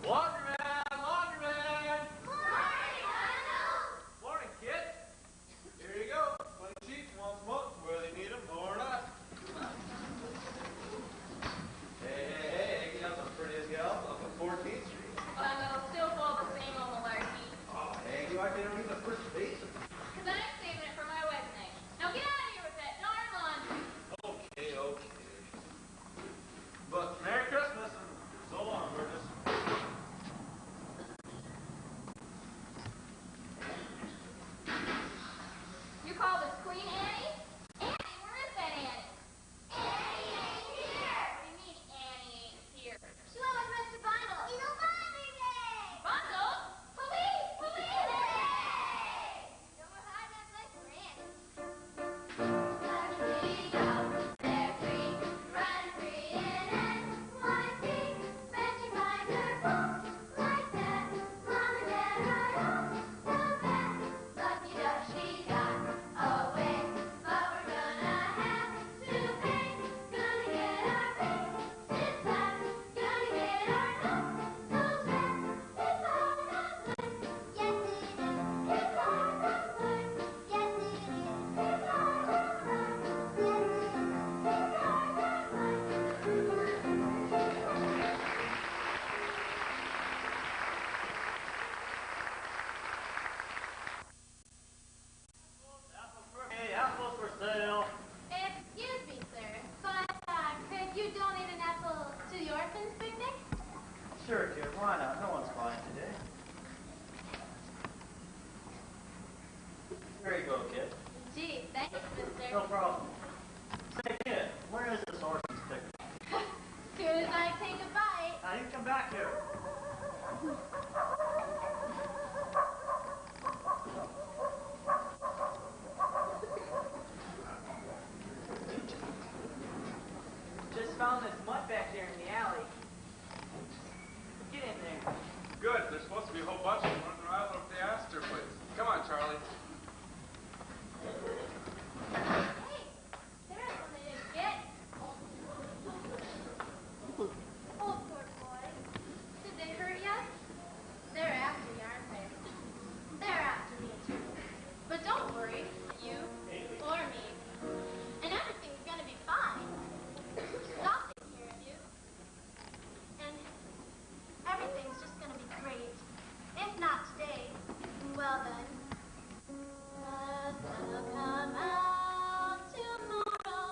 Laundryman! Laundryman! Morning, Arnold! Morning, kid. Here you go. 20 sheets, one smoke, where they need them or not. Hey, get out the prettiest gal off of 14th Street. I know, still full of the same old malarkey. Oh, hey, you like to interview the first baseman? Because I'm saving it for my wedding night. Now get out of here with that darn laundry. Okay, okay. But Merry Christmas and so long, Burgess. You call this Queen Annie? Annie, where is that Annie? Annie ain't here! What do you mean Annie ain't here? She went with Mr. Bundle. He's a laundry day! Bundle? Police! Police! Hey! No more high red lights for Annie. Laundry girls, they're free, run free in NYC. Betcha finds her folks like that. Mom and Dad are home, so bad. Lucky duck, she got away, but we're gonna have to pay. Gonna get our pay this time. Gonna get our notes back. It's our hustling. Yes, it is. It's our hustling. Yes, it is. It's our hustling. Yes, it is. It's our hustling. Hey, apples for sale. Excuse me, sir, but could you donate an apple to the orphans picnic? Sure, kid. Why not? No one's buying today. Here you go, kid. Gee, thanks, mister. No problem. Say, kid, where is this orphan's picnic? Soon as I take a bite. Now, you come back here. Just found this mutt back there in the alley. Get in there. Good. There's supposed to be a whole bunch of them running around over the Astor place. Come on, Charlie. Hey, there's one they didn't get. Oh, poor boy. Did they hurt you? They're after you, aren't they? They're after me, too. But don't worry, you or me. And everything's gonna be fine. I'll take care of you. And everything's just gonna be great. If not today, well then. The sun will come out tomorrow.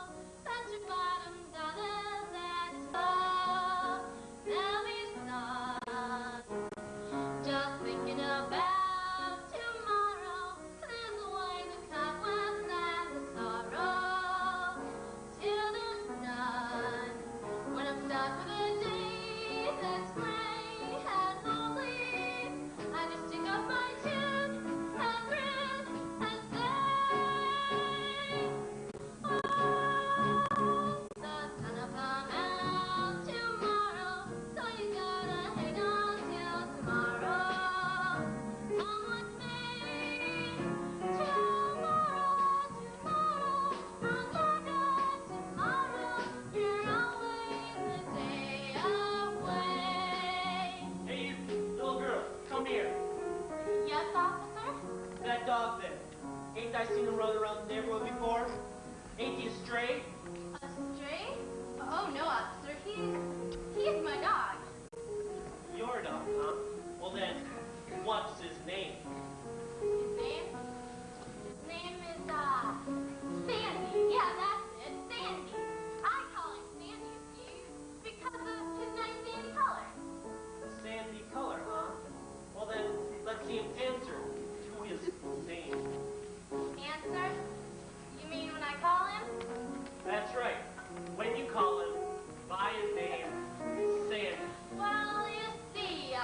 Pat your bottom dollars and fall. There'll be sun. Just thinking about tomorrow. Clears away the cobwebs and the sorrow. Till there's none. When I'm stuck with a day that's gray and lonely, I just stick up my chin and grin and say, oh, the sun will come out tomorrow, so you gotta hang on till tomorrow. Come with me tomorrow, tomorrow, you're always a day away. Hey, you little girl, come here. Yes, officer? That dog there. Ain't I seen him run around the neighborhood before? Ain't he a stray? A stray? Oh, no, officer. He's my dog. Your dog, huh? Well then, what's his name? His name? His name is, Sandy. Yeah, that's it. Sandy. I call him Sandy, you see, because of his nice sandy color. Sandy Color, huh? Well then, let's see him answer to his name. Answer? You mean when I call him? That's right. When you call him by his name, Sandy. Well, you see,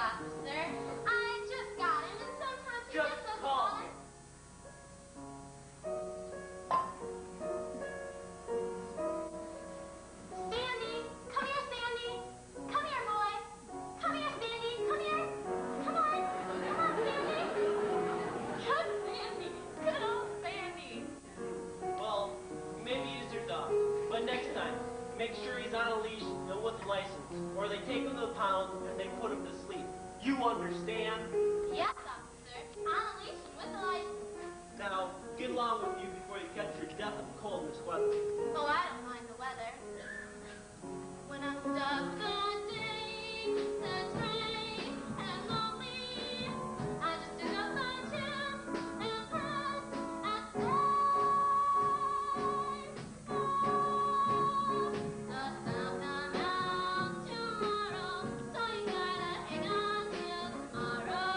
You understand? Yes, officer. On a leash and with a license. Now, get along with you before you catch your death of cold in this weather. Oh, I don't mind the weather. When I'm stuck the day, the train, and lonely, I just pick up my chin and press and say, the sun come out tomorrow, so you gotta hang on till tomorrow.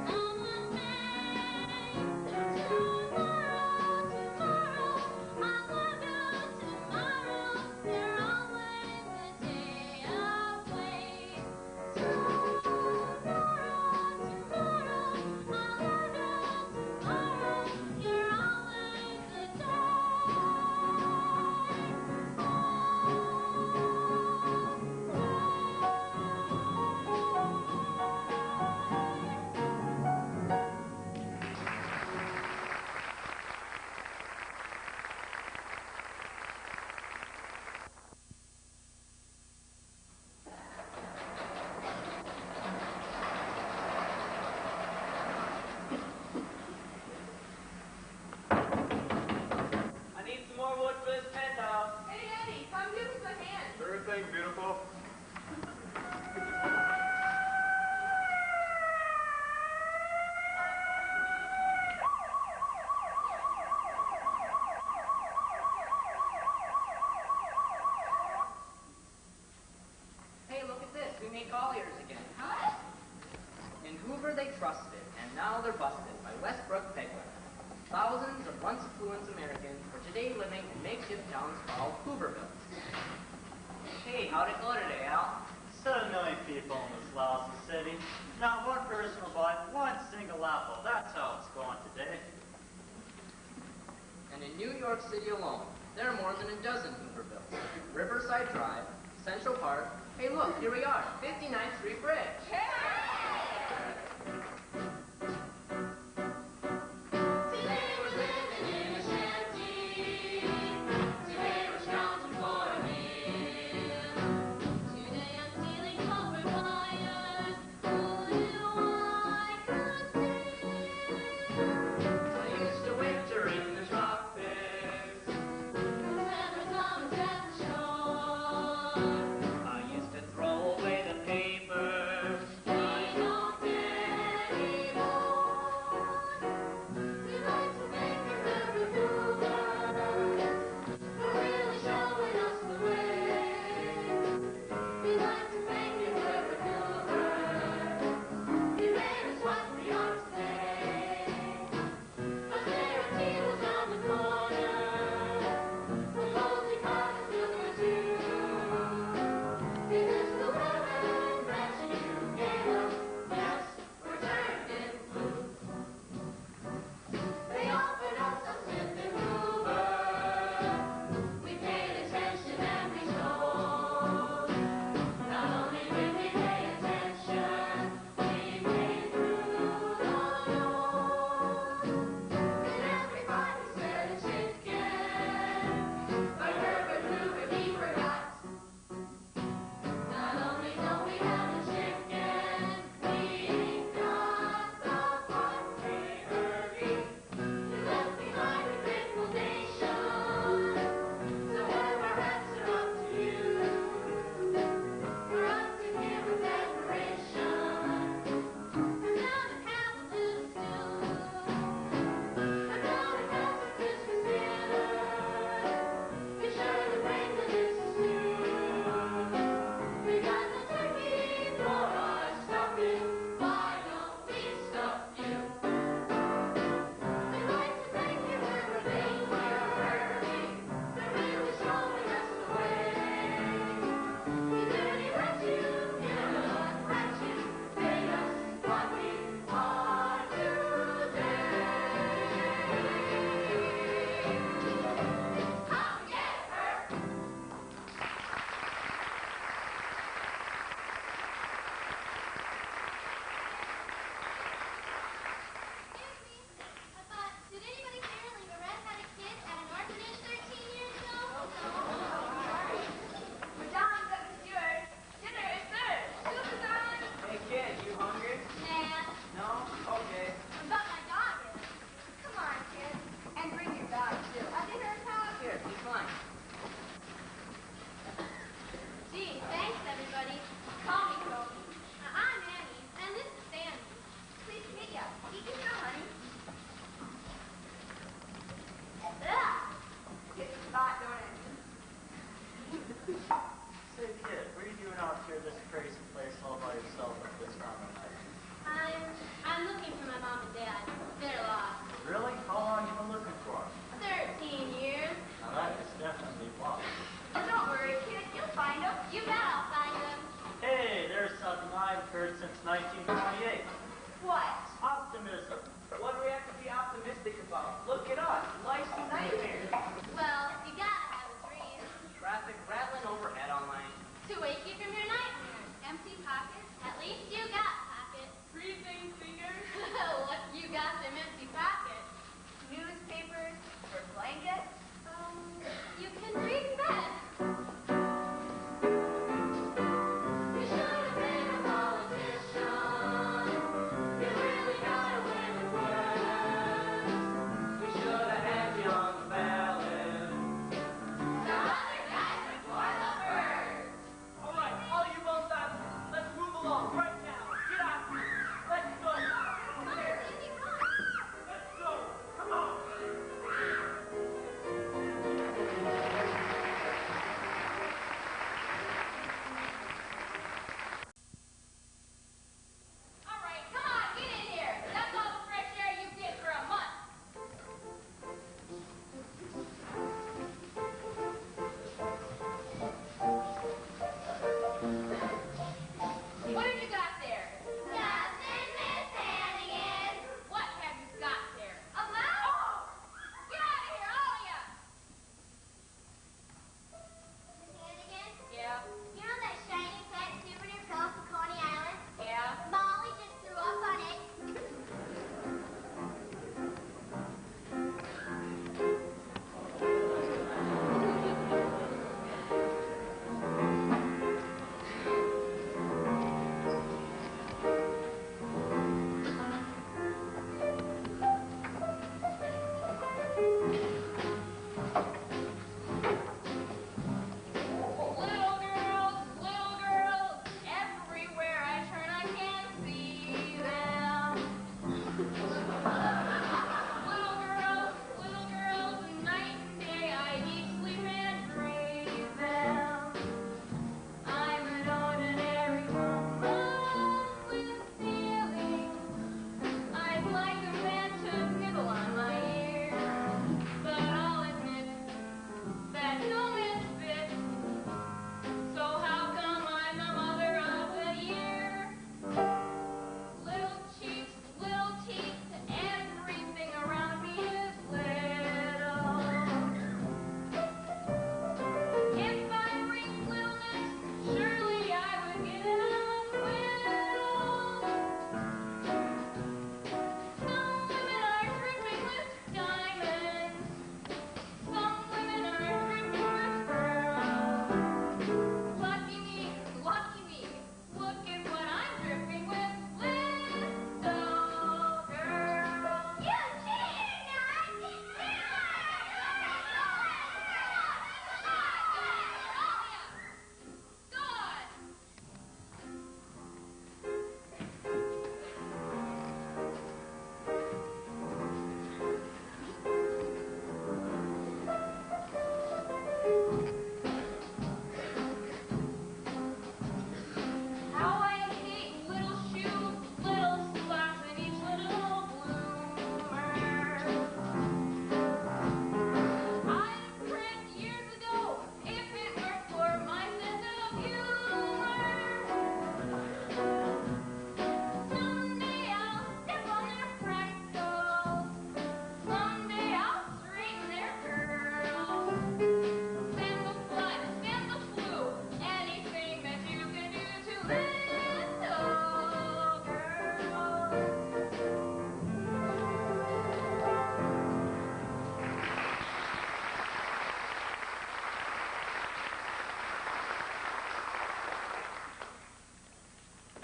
Someone say, tomorrow, tomorrow, I love you tomorrow. You're always the day away. Tomorrow, tomorrow, I love you tomorrow. You're always the day. I need some more wood for this penthouse. Hey, Eddie, come give us a hand. Sure thing, beautiful. Hey, look at this. We make colliers again. In Hoover they trusted, and now they're busted by Westbrook Pegler. Thousands of once affluent Americans are today living in makeshift towns called Hoovervilles. Hey, how'd it go today, Al? 7 million people in this lousy city. Not one person will buy one single apple. That's how it's going today. And in New York City alone, there are more than a dozen Hoovervilles. Riverside Drive, Central Park. Hey, look, here we are, 59th Street Bridge. Today we're living in a shanty. Today we're scrounging for a meal. Today I'm stealing coal for fires. Who knew I could steal? I used to winter in the tropics. Summer comes at the shore. I used to throw away the paper. Yeah.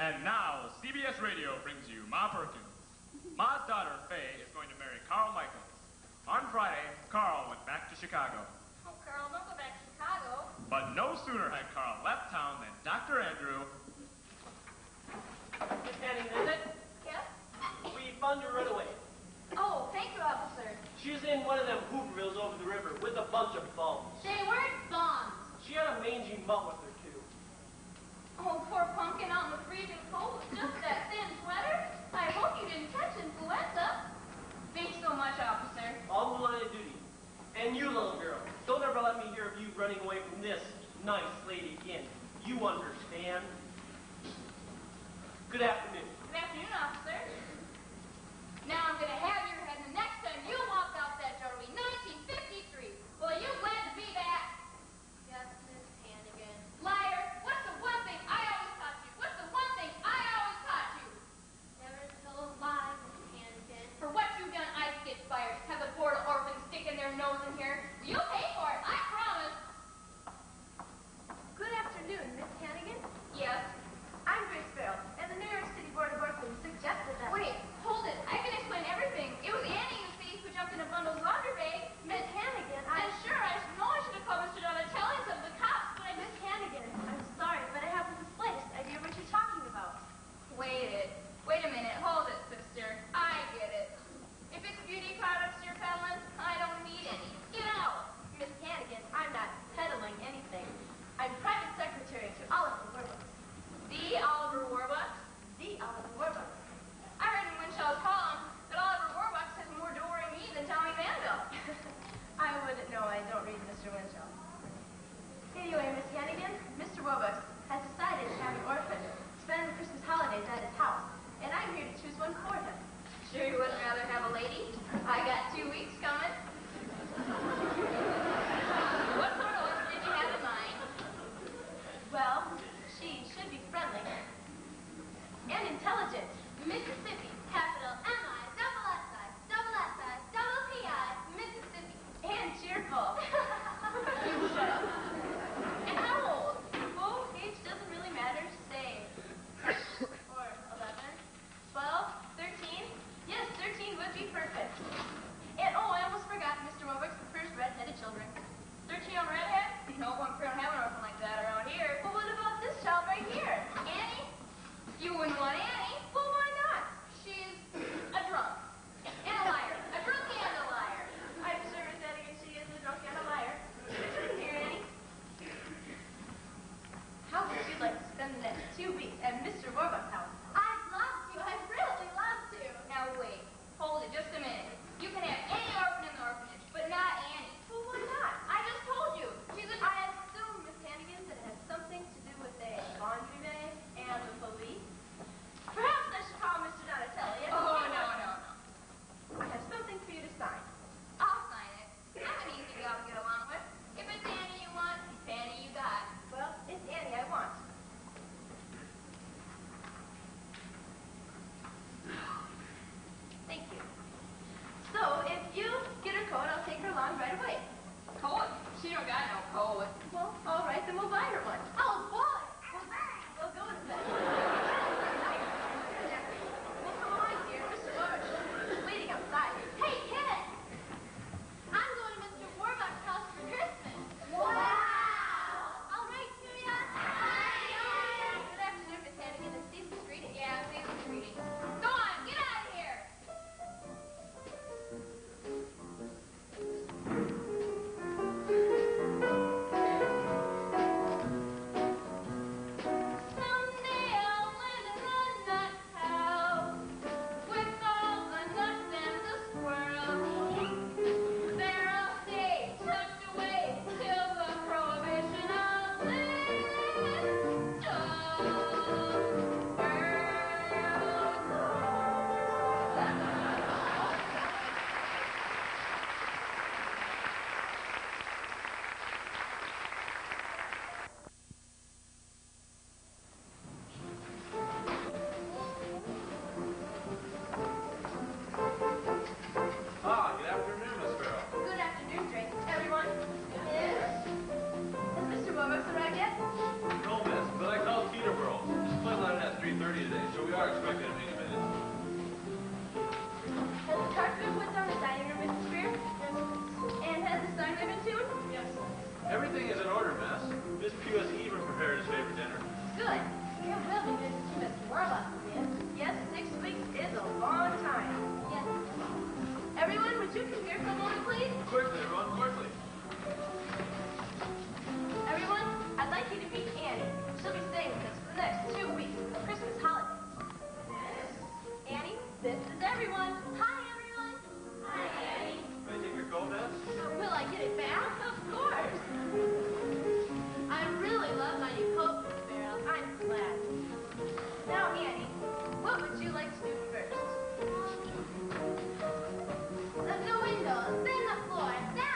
And now, CBS Radio brings you Ma Perkins. Ma's daughter, Faye, is going to marry Carl Michaels. On Friday, Carl went back to Chicago. Oh, Carl, don't go back to Chicago. But no sooner had Carl left town than Dr. Andrew... Miss Hanning, is it? Yes? We found your runaway. Oh, thank you, officer. She was in one of them Hoovervilles over the river with a bunch of bums. They weren't bombs. She had a mangy mutt with her, too. Oh, poor pumpkin out in the freezing cold with just that thin sweater. I hope you didn't catch influenza. Thanks so much, officer. On the line of duty. And you, little girl, don't ever let me hear of you running away from this nice lady again. You understand? Good afternoon. Good afternoon, officer. Now I'm going to have your head the next time you walk out that door. 1953. Well, are you glad to be back? Yes, Miss Hannigan. Liar! What's the one thing I always taught you? What's the one thing I always taught you? Never tell a lie, Miss Hannigan. For what you've done, I get fired. Have the board of orphans sticking their nose in here. You'll pay for it, I promise. Good afternoon, Miss Hannigan. Yes. I'm Grace Farrell, and the New York City Board of Orphans suggested that... Wait, hold it. I can explain everything. It was Annie, you see, who jumped in a bundle's laundry bag. Miss Hannigan, And sure, I know I should have called Mr. Donna telling some of the cops, but I Miss Hannigan, I'm sorry, but I haven't the slightest idea what you're talking about. Wait a minute. Hold it, sister. I get it. If it's beauty products you're peddling, I don't need any. Get out. Miss Hannigan, I'm not peddling anything. I'm private secretary to Oliver Warbucks. The Oliver Warbucks? The Oliver Warbucks. I heard in Winshaw's column that Oliver Warbucks has more to worry me than Tommy Mandel. I wouldn't know. I don't read Mr. Winshaw. Anyway, Miss Hannigan, Mr. Warbucks has decided to have an orphan spend the Christmas holidays at his house, and I'm here to choose one for him. Sure you wouldn't rather have a lady? I got 2 weeks coming. What sort of orphan did you have in mind? Well, she should be friendly and intelligent. Mississippi. Capital M-I, double S-I, double S-I, double P-I, Mississippi. And cheerful. You shut up. And how old? Oh, age doesn't really matter. Say 10 or 11, 12, 13. Yes, 13 would be perfect. And oh, I almost forgot, Mr. Warbucks prefers red-headed children. 13 on redhead? No one don't have an orphan like that around here. Well, what about this child right here? Annie? You wouldn't want Annie. Well, why not? Quickly, everyone, quickly. Everyone, I'd like you to meet Annie. She'll be staying with us for the next 2 weeks of the Christmas holidays. Annie, this is everyone. Hi, everyone. Hi, Annie. May I take your coat, Ness? Will I get it back? Of course. I really love my new coat, Miss Farrell. I'm glad. Now, Annie, what would you like to do first? The windows, then the floor, then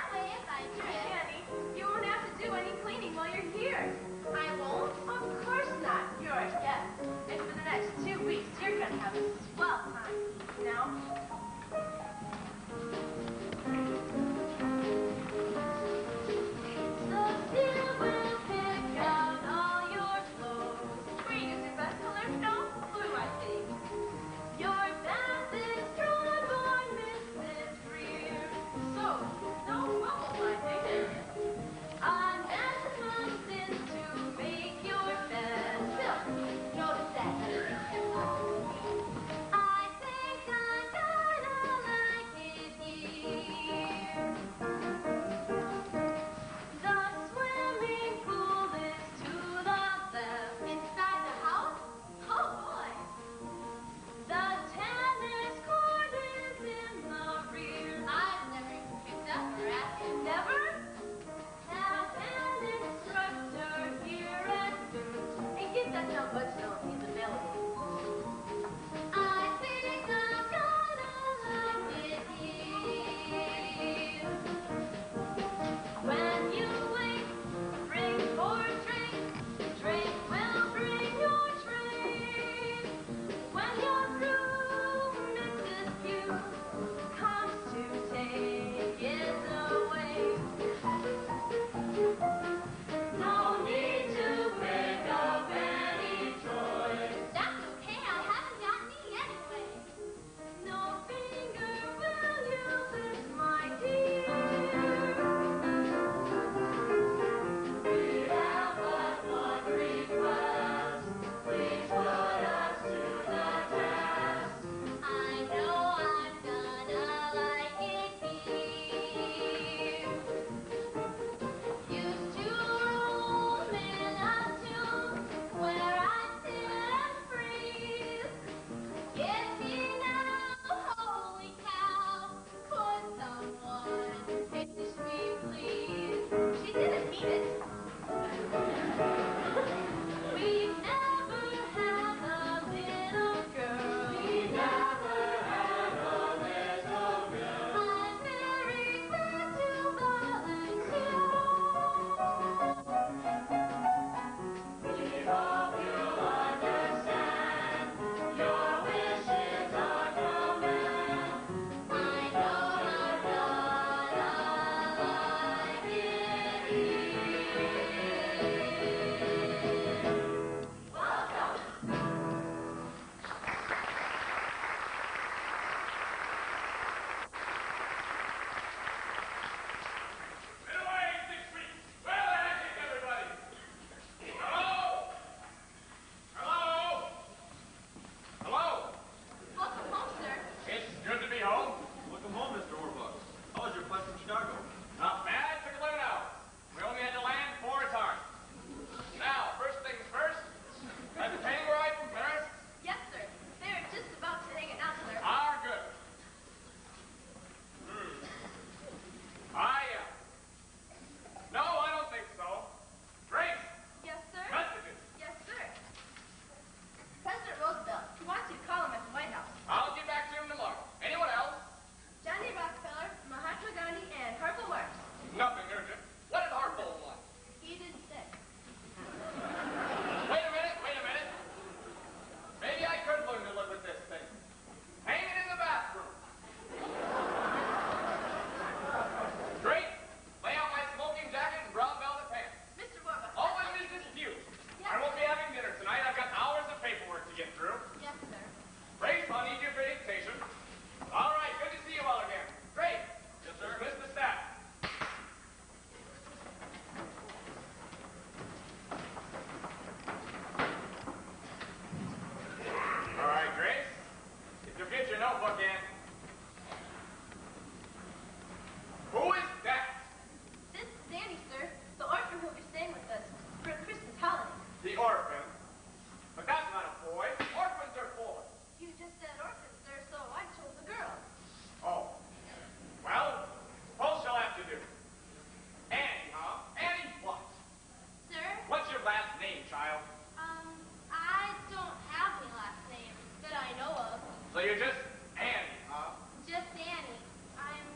you're just Annie, huh? Just Annie. I'm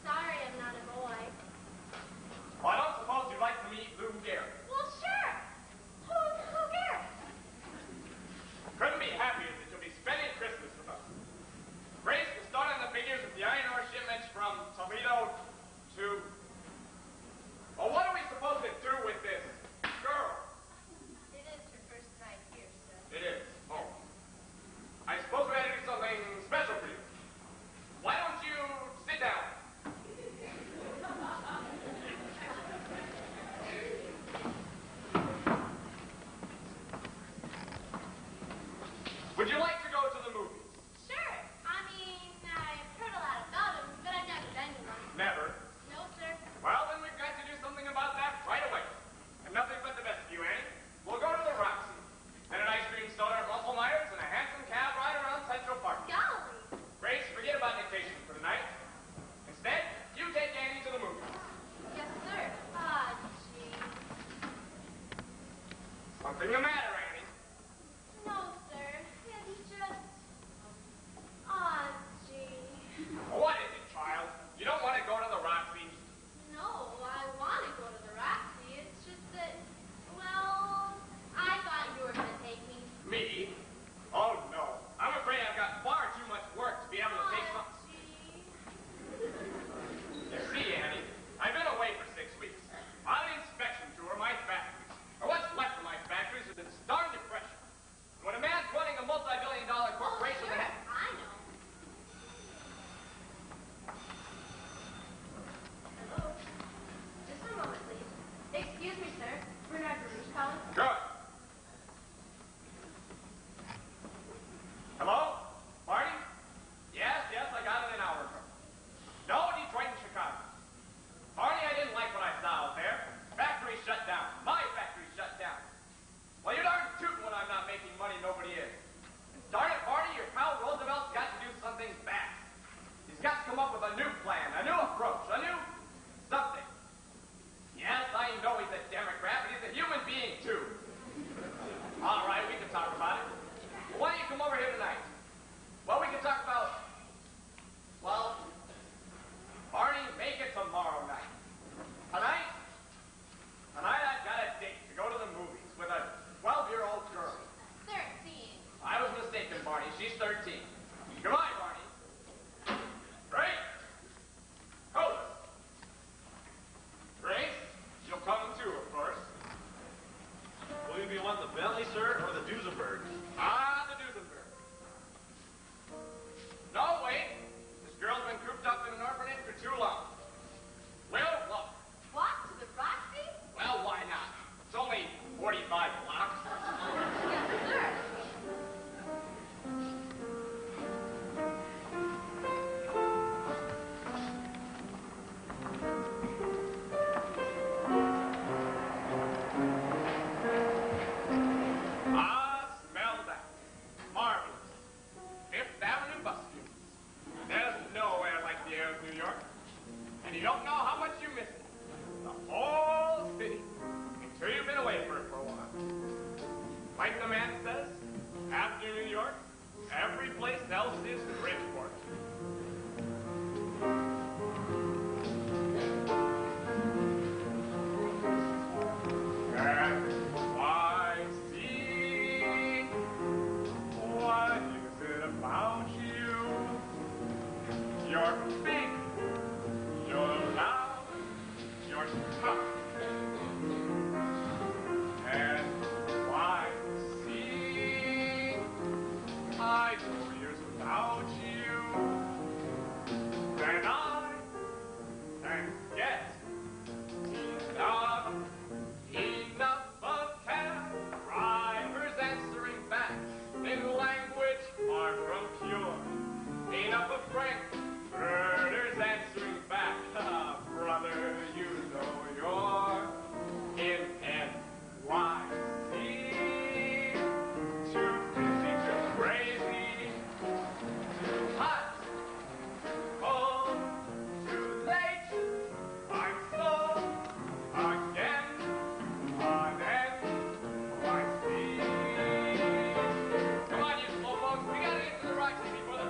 sorry I'm not a boy. Well, I don't suppose you'd like to meet Lou Gehrig. Well, sure. Who cares? Couldn't be happier that you'll be spending Christmas with us. Grace will start on the figures of the iron ore shipments from Toledo to... Well, what are we supposed to do with this girl? It is her first night here, sir. It is. Oh. I suppose we had to do something special for you. Why don't you sit down? Would you like to go to the movies? Sure. I mean, I've heard a lot about him, but I've never been to one. Never. No, sir. Well, then we've got to do something about that right away. And nothing but the best of you, Annie. We'll go to the Roxy. And an ice cream soda at Russell Myers and a handsome cab ride around Central Park. Golly. Grace, forget about dictation for tonight. Instead, you take Annie to the movies. Yes, sir. Ah, gee. Something the matter, Annie. No, sir. It's just... Ah, gee. What is it, child? You don't want to go to the Roxy? No, I want to go to the Roxy. It's just that, well, I thought you were going to take me. Me? Oh, no. I'm afraid I've got far too much work to be able to take some... Gee. You see, Annie, I've been away for 6 weeks. On an inspection tour of my factories. Or what's left of my factories is in stark depression. When a man's running a multi-billion-dollar corporation Sure, that has... I know. Hello? Just a moment, please. Excuse me, sir. Bernard Baruch calling. Good. Hello? Marty? Yes, I got it an hour ago. No, Detroit and Chicago. Marty, I didn't like what I saw out there. Factory shut down. My factory shut down. Well, you darn tootin' when I'm not making money, nobody is. And darn it, Marty, your pal Roosevelt's got to do something fast. He's got to come up with a new plan, a new approach, a new something. Yes, I know he's a Democrat, but he's a human being, too. All right, we can talk about it. Well, why don't you come over here tonight? Well, we can talk about... Well, Barney, make it tomorrow night. Tonight I've got a date to go to the movies with a 12-year-old girl. 13. I was mistaken, Barney. She's 13. Goodbye, Barney. Grace! Hold it. Grace, you'll come too, of course. Will you be wanting the Bentley, sir, or the Duesenberg? Ah, the Duesenberg. No, wait. This girl's been cooped up in an orphanage for too long. We'll look. What? To the Roxy? Well, why not? It's only 45 blocks. Yes, sir. Ah, smell that. Marvelous. Fifth Avenue bus fumes. There's no air like the air of New York. And you don't know how much you miss it. The whole city. Until you've been away for it for a while. Like the man says, after New York, every place else is Bridgeport. And why see? What is it about you? You're big, you're loud, you're tough. And why see? I go years without you. Then I can get enough of cab drivers answering back in language far from pure. Enough of Frank birders answering back. Brother, you know you're in NYC. Too busy, too crazy, too hot, too cold, too late. I'm so again on NYC. Come on, you slowpokes, we gotta get to the Roxy before the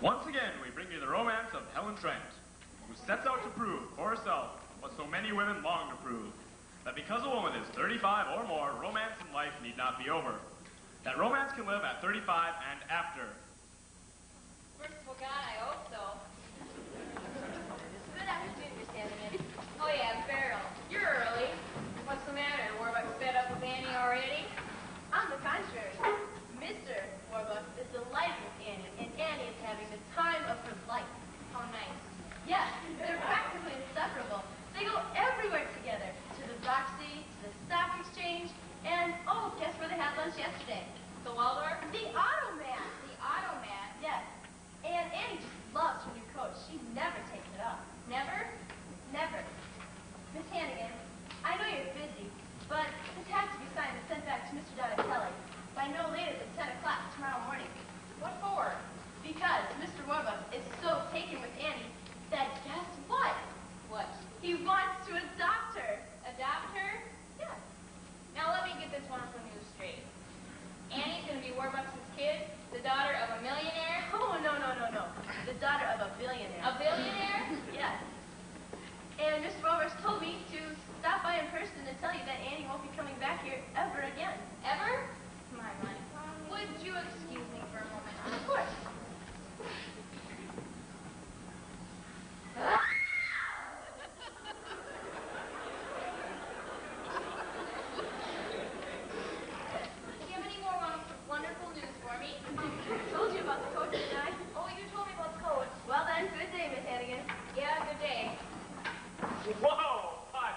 Once again, we bring you the romance of Helen Trent, who sets out to prove for herself what so many women long to prove, that because a woman is 35 or more, romance in life need not be over. That romance can live at 35 and after. Merciful God, I hope so. Good afternoon, Miss Hannigan. Oh yeah, Farrell. You're early. What's the matter? Warbucks fed up with Annie already? On the contrary, Mr. Warbucks is delighted with Annie, and Annie is having the time of her life. How nice. Yes, they're practically inseparable. They go everywhere together, to the Roxy, to the Stock Exchange, and, oh, guess where they had lunch yesterday? The Waldorf? The Automat. The Automat? Yes. And Annie just loves her new coat. She never takes it off. Never? Never. Miss Hannigan, I know you're busy, but this has to be signed and sent back to Mr. Donatelli by no later than 10 o'clock tomorrow morning. What for? Because Mr. Warbucks is so taken with Annie that guess what? What? He wants to adopt her. Adopt her? Yes. Now let me get this wonderful news straight. Annie's going to be Warbucks' kid, the daughter of a millionaire? Oh, no. The daughter of a billionaire. A billionaire? Yes. And Mr. Warbucks told me to stop by in person and tell you that Annie won't be coming back here ever again. Ever? My money. Would you excuse me for a moment? Of course. Do you have any more wonderful news for me? I told you about the coach, didn't I? Oh, you told me about the coach. Well then, good day, Miss Hannigan. Yeah, good day. Whoa! Hi!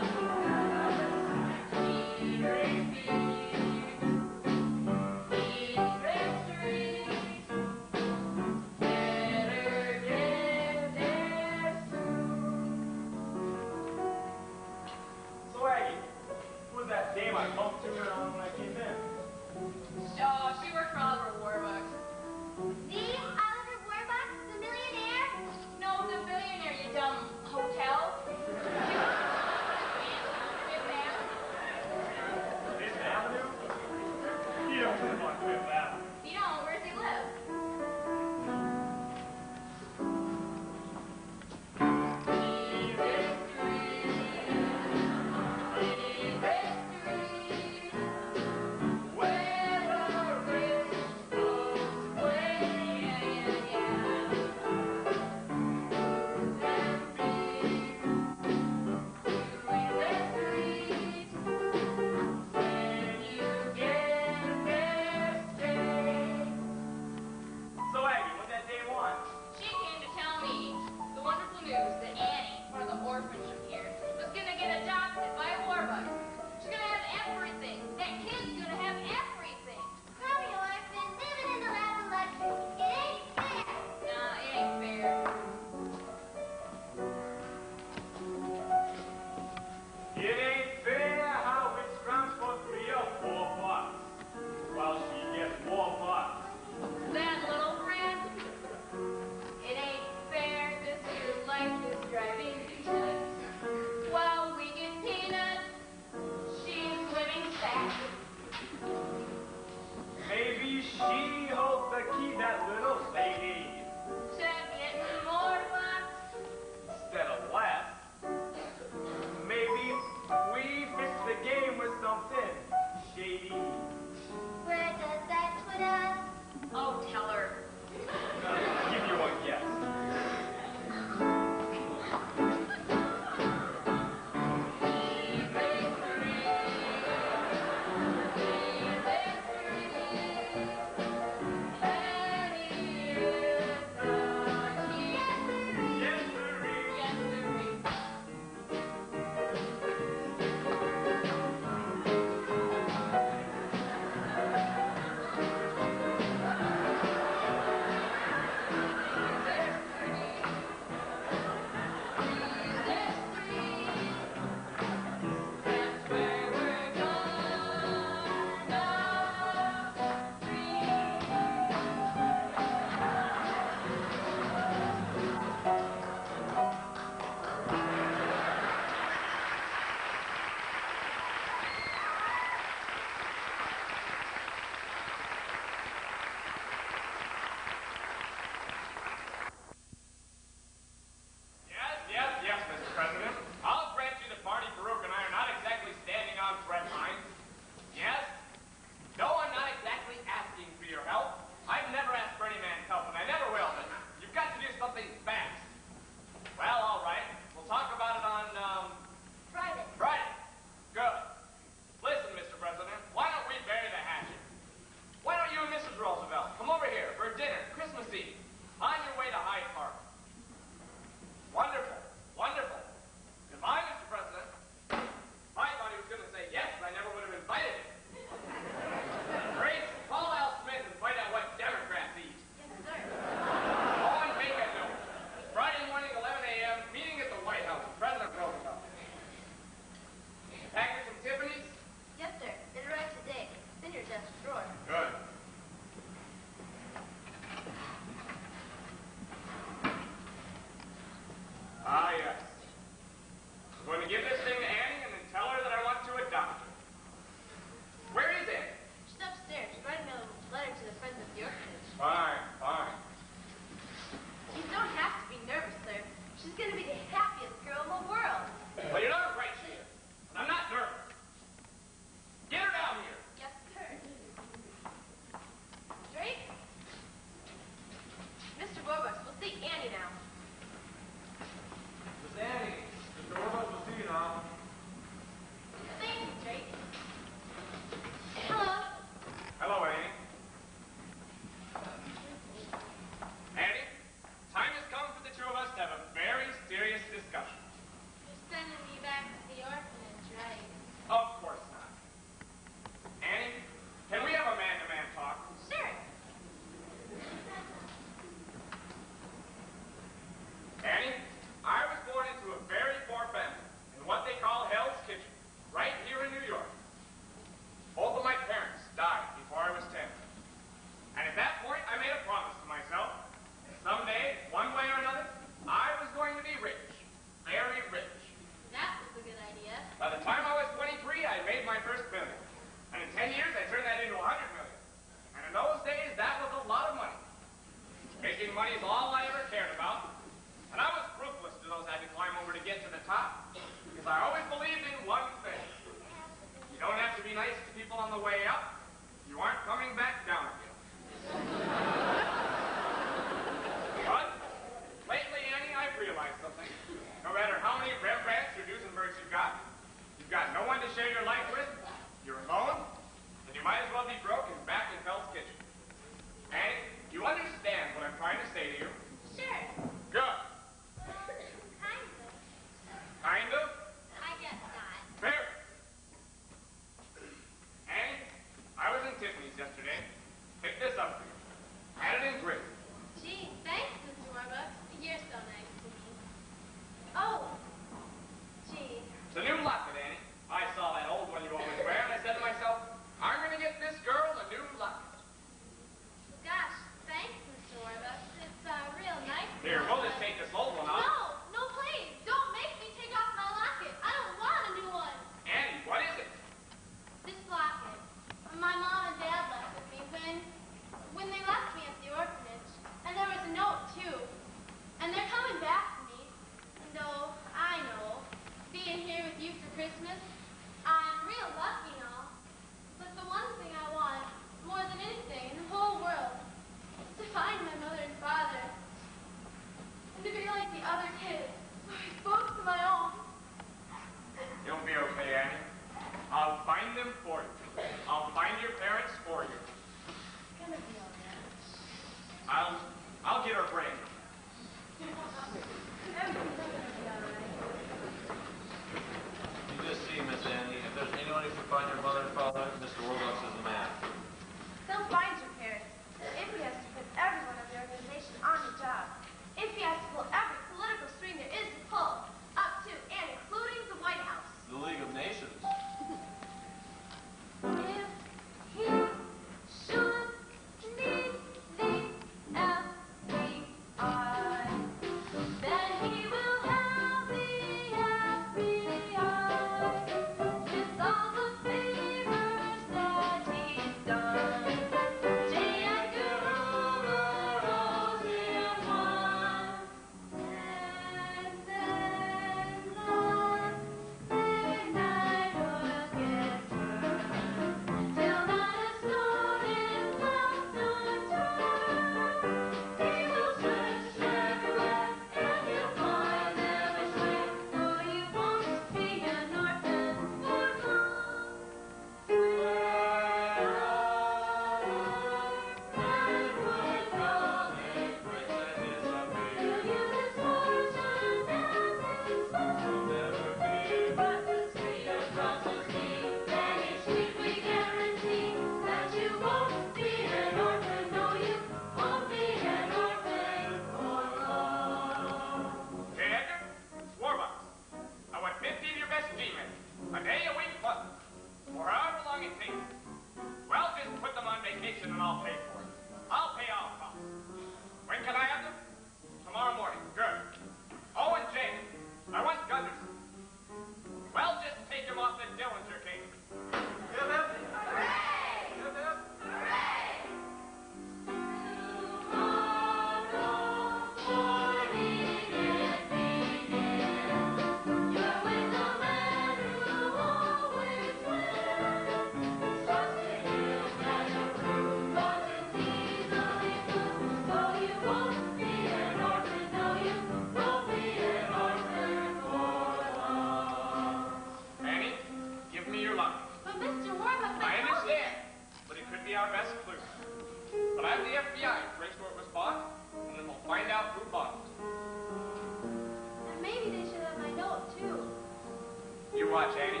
watch, Annie.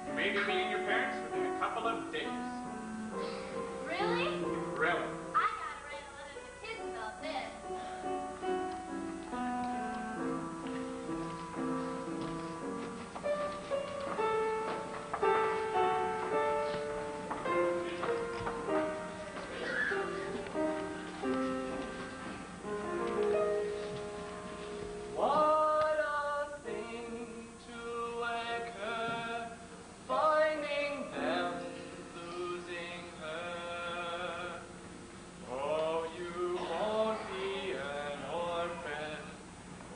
You may be meeting your parents within a couple of days. Really? Really? I gotta write a letter to the kids about this. What a thing to occur, finding them, losing her. Oh, you won't be an orphan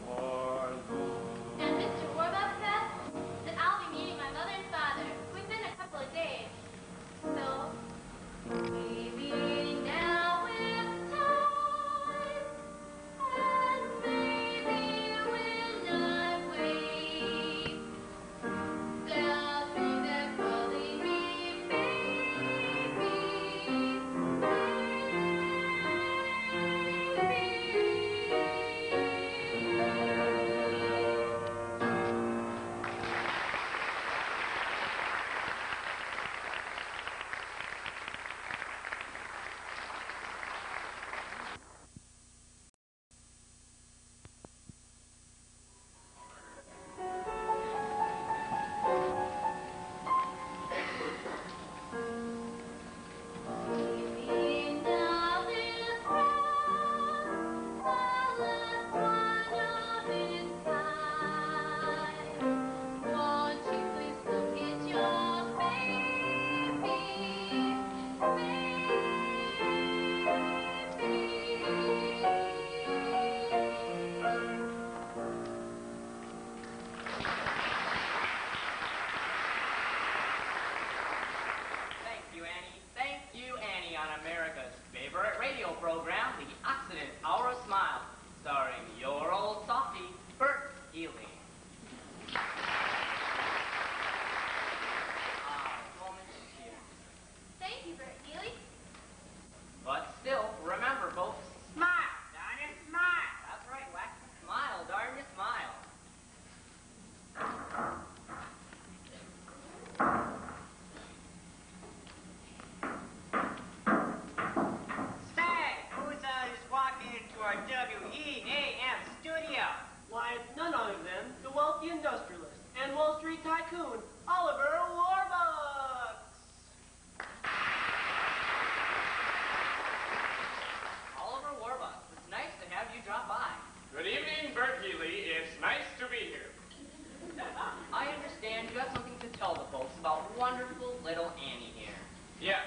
or alone. And Mr. Warbucks said that I'll be meeting my mother and father within a couple of days. So, maybe now it's time, and maybe when I wake, they'll be there calling me Maybe now this round, the last one of its kind. Won't you please look at your Thank you, Annie. Thank you, Annie, on America's favorite radio program, The Occident Hour of Smile, starring your old softie, Bert Healy. Moment here. Thank you, Bert Healy. But still, remember, folks, smile, darn it, smile. That's right, Wax. Smile, darn it, smile. Say, who's just walking into our WEAM studio? Why, it's none other than the wealthy industrialist and Wall Street tycoon, Oliver Warbucks. Oliver Warbucks, it's nice to have you drop by. Good evening, Bert Healy. It's nice to be here. I understand you have something to tell the folks about wonderful little Annie here. Yes,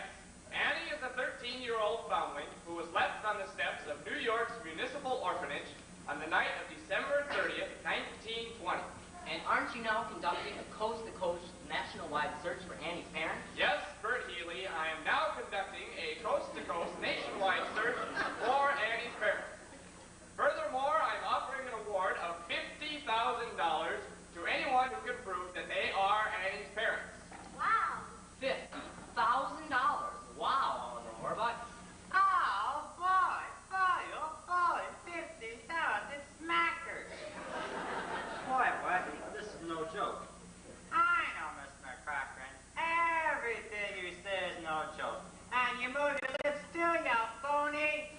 Annie is a 13-year-old foundling who was left on the steps of New York's municipal orphanage on the night of December 30th, 1920. And aren't you now conducting a coast-to-coast national-wide search for Annie's parents? Yes, Bert Healy, I am now conducting a coast-to-coast nationwide search for Annie's parents. Furthermore, I'm offering an award of $50,000 to anyone who can prove that they are Annie's parents. Wow. $50,000. Wow, Oliver Warbucks. Oh, boy, 50,000 smackers. Boy, Wacky, this is no joke. I know, Mr. Cochran. Everything you say is no joke. And you move your lips too, you phony.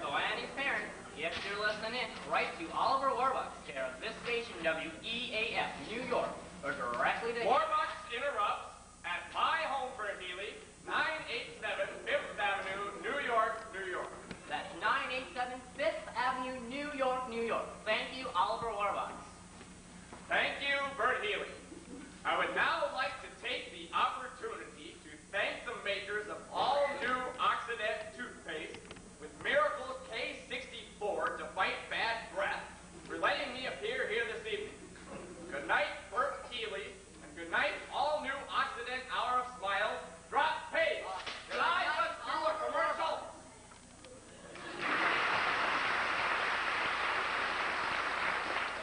So Annie's parents, if you're listening, write to Oliver Warbucks, care of this station, WEAF, New York, or directly to him. Warbucks interrupts at my home, Bert Healy, 987 Fifth Avenue, New York, New York. That's 987 Fifth Avenue, New York, New York. Thank you, Oliver Warbucks. Thank you, Bert Healy. I would now like to take the opportunity to thank the makers of all new Occident toothpaste with Miracle K64 to fight bad breath for letting me appear here this evening. Good night, Bert Healy, and good night, all new Occident Hour of Smiles. Drop page. Did I just do a commercial?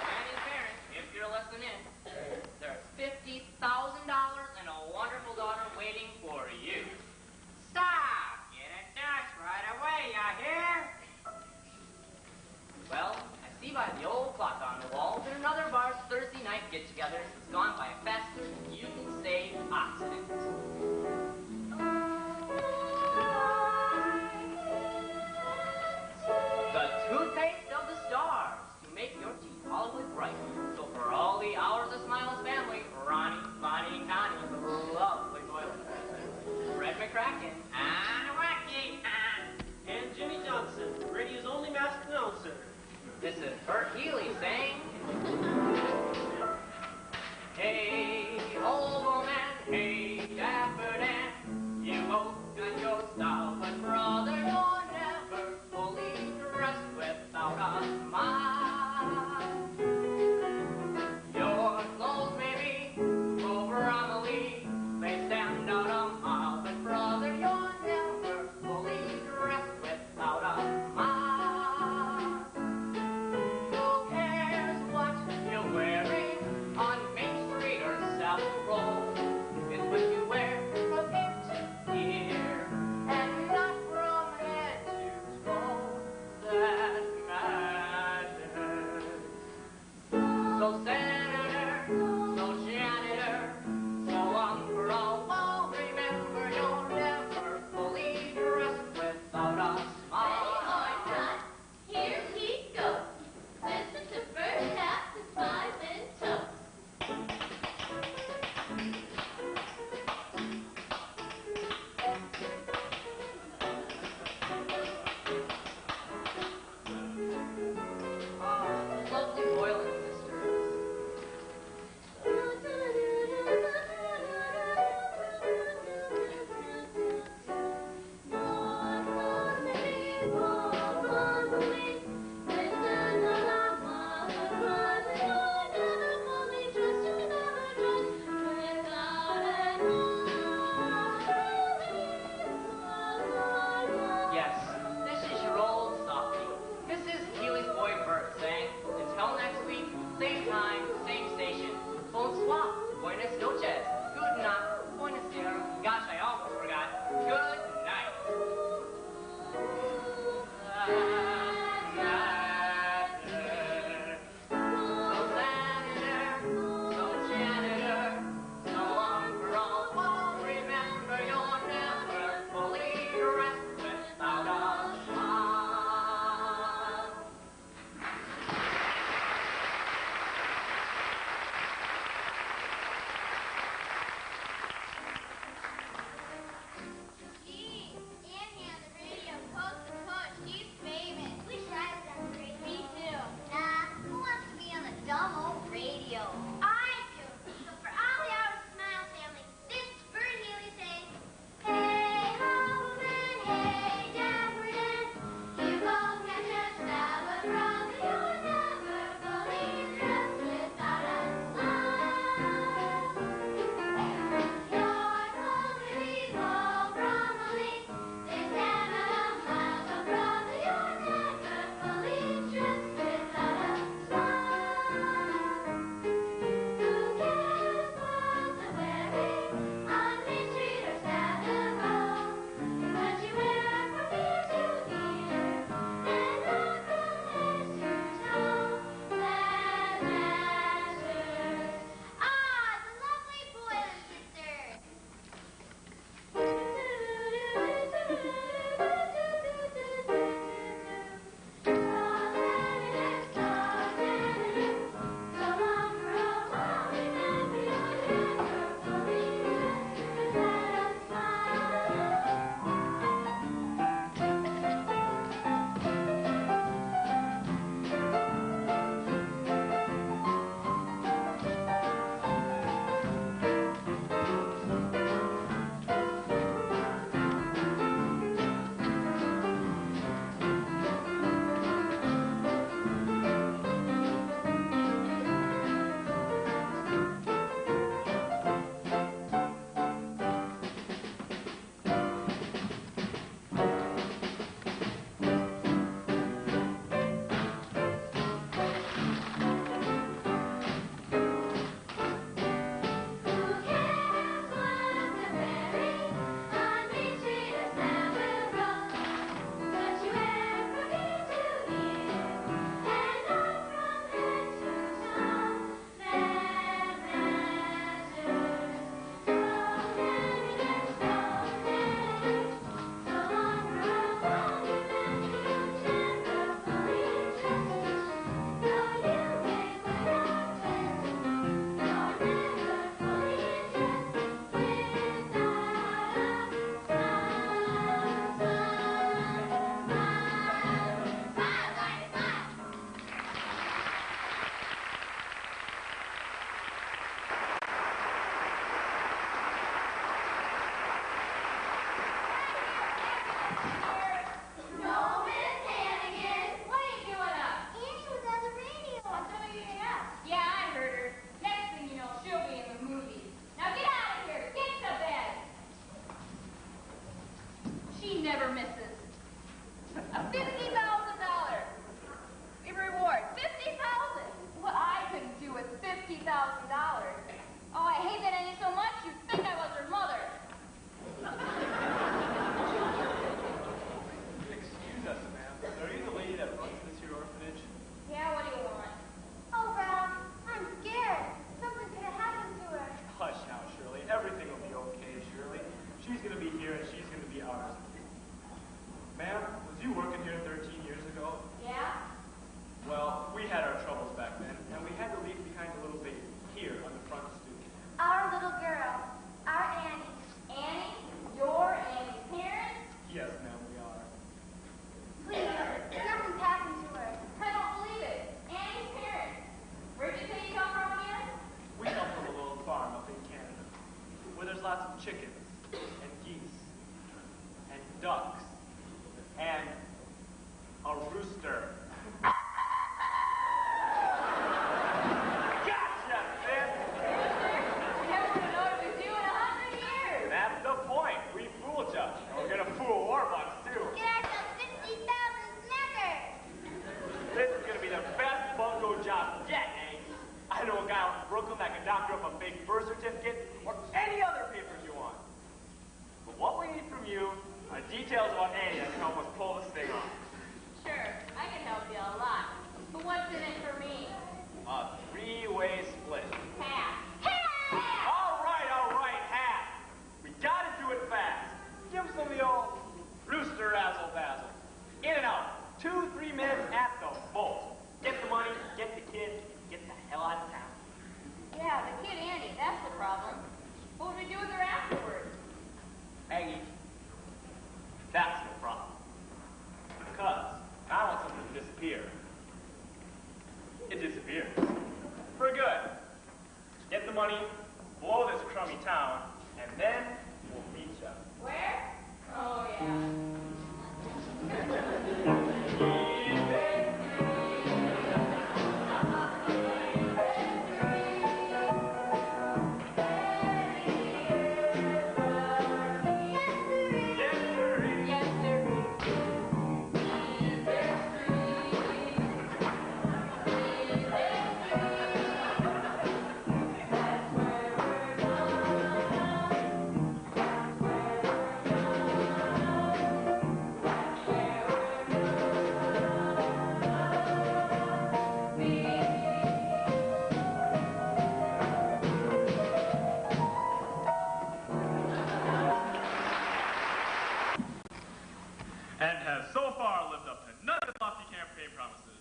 Annie's parents, if you're listening, there's $50,000 and a wonderful daughter waiting for you. Stop! Get in touch right away, you hear? Well, I see by the old clock on the wall that another bar's Thursday night get-together This is Bert Healy saying, hey, old woman, hey, dapper Dan, you both got your style, but brother, you're never fully dressed without a smile. Your clothes may be over Amelie, they stand out a mile, but brother, you're never fully dressed without a smile. Who cares 2-3 minutes at the most. Get the money, get the kid, get the hell out of town. Yeah, the kid Annie, that's the problem. What would we do with her afterwards? Aggie, that's the problem. Because I want something to disappear. It disappears. For good. Get the money, blow this crummy town, and then we'll meet ya. Where? Oh, yeah. And has so far lived up to none of his lofty campaign promises.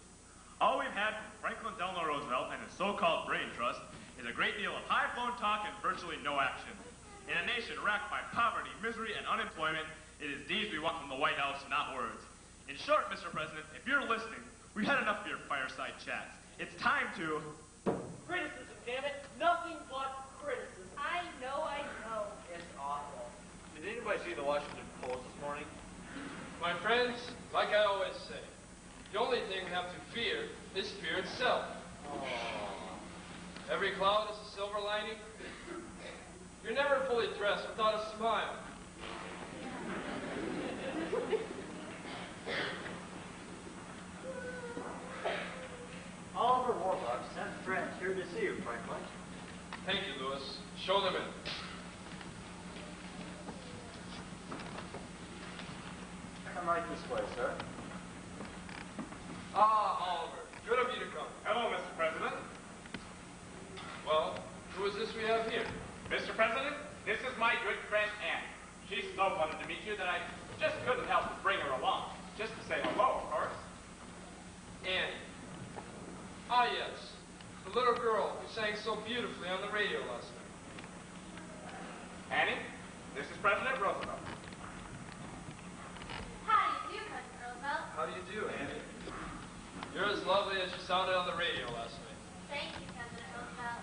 All we've had from Franklin Delano Roosevelt and his so-called brain trust is a great deal of high-flown talk and virtually no action. In a nation racked by poverty, misery, and unemployment, it is deeds we want from the White House, not words. In short, Mr. President, if you're listening, we've had enough of your fireside chats. It's time to... Criticism, damn it. Nothing but criticism. I know. It's awful. Did anybody see the Washington Post this morning? My friends, like I always say, the only thing we have to fear is fear itself. Every cloud is a silver lining. You're never fully dressed without a smile. Oliver Warbucks sent friends here to see you, Franklin. Thank you, Lewis. Show them in. Come right this way, sir. Ah, Oliver. Good of you to come. Hello, Mr. President. Well, who is this we have here? Mr. President, this is my good friend Annie. She so wanted to meet you that I just couldn't help but bring her along. Just to say hello, of course. Annie. Ah, yes. The little girl who sang so beautifully on the radio last night. Annie, this is President Roosevelt. How do you do, President Roosevelt? How do you do, Annie? You're as lovely as you sounded on the radio last night. Thank you, President Roosevelt.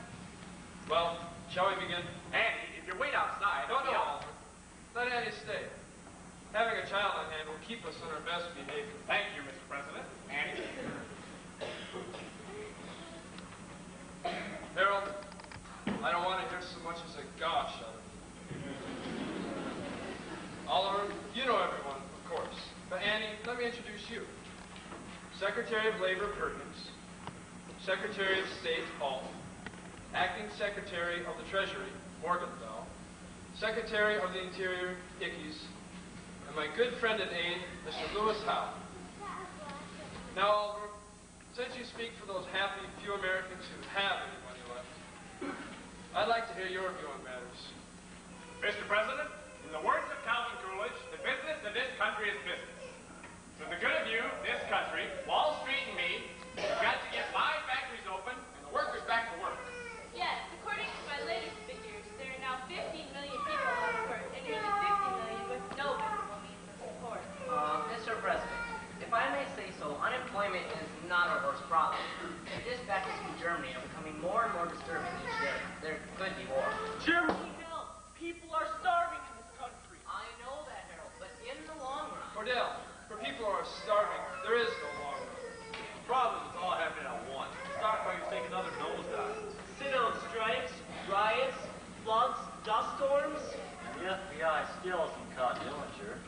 Well, shall we begin? Annie, if you wait outside, No, I'll be out. Oliver. Let Annie stay. Having a child on hand will keep us on our best behavior. Thank you, Mr. President. Annie. Harold, I don't want to hear so much as a gosh out of you. Oliver, you know everyone, of course. But Annie, let me introduce you. Secretary of Labor Perkins, Secretary of State Alt, Acting Secretary of the Treasury Morgenthau, Secretary of the Interior Ickes, and my good friend and aide, Mr. Lewis Howe. Now, Oliver, since you speak for those happy few Americans who have any money left, I'd like to hear your view on matters. Mr. President, in the words of Calvin Coolidge, the business of this country is business. For the good of you, this country, Wall Street and me, we've got to get my factories open and the workers back to work. Yes, according to my latest figures, there are now 15 million people on work and nearly 50 million with no visible means of support. Mr. President, if I may say so, unemployment is not our worst problem. The dispatches from Germany are becoming more and more disturbing each day. There could be war. Germany, hell! People are starving in this country. I know that, Harold, but in the long run... Cordell, for people who are starving, there is no long run. The problem is all happening at once. Stock market's taking another nosedive. Sit-down strikes, riots, floods, dust storms. The FBI still hasn't caught Dillinger.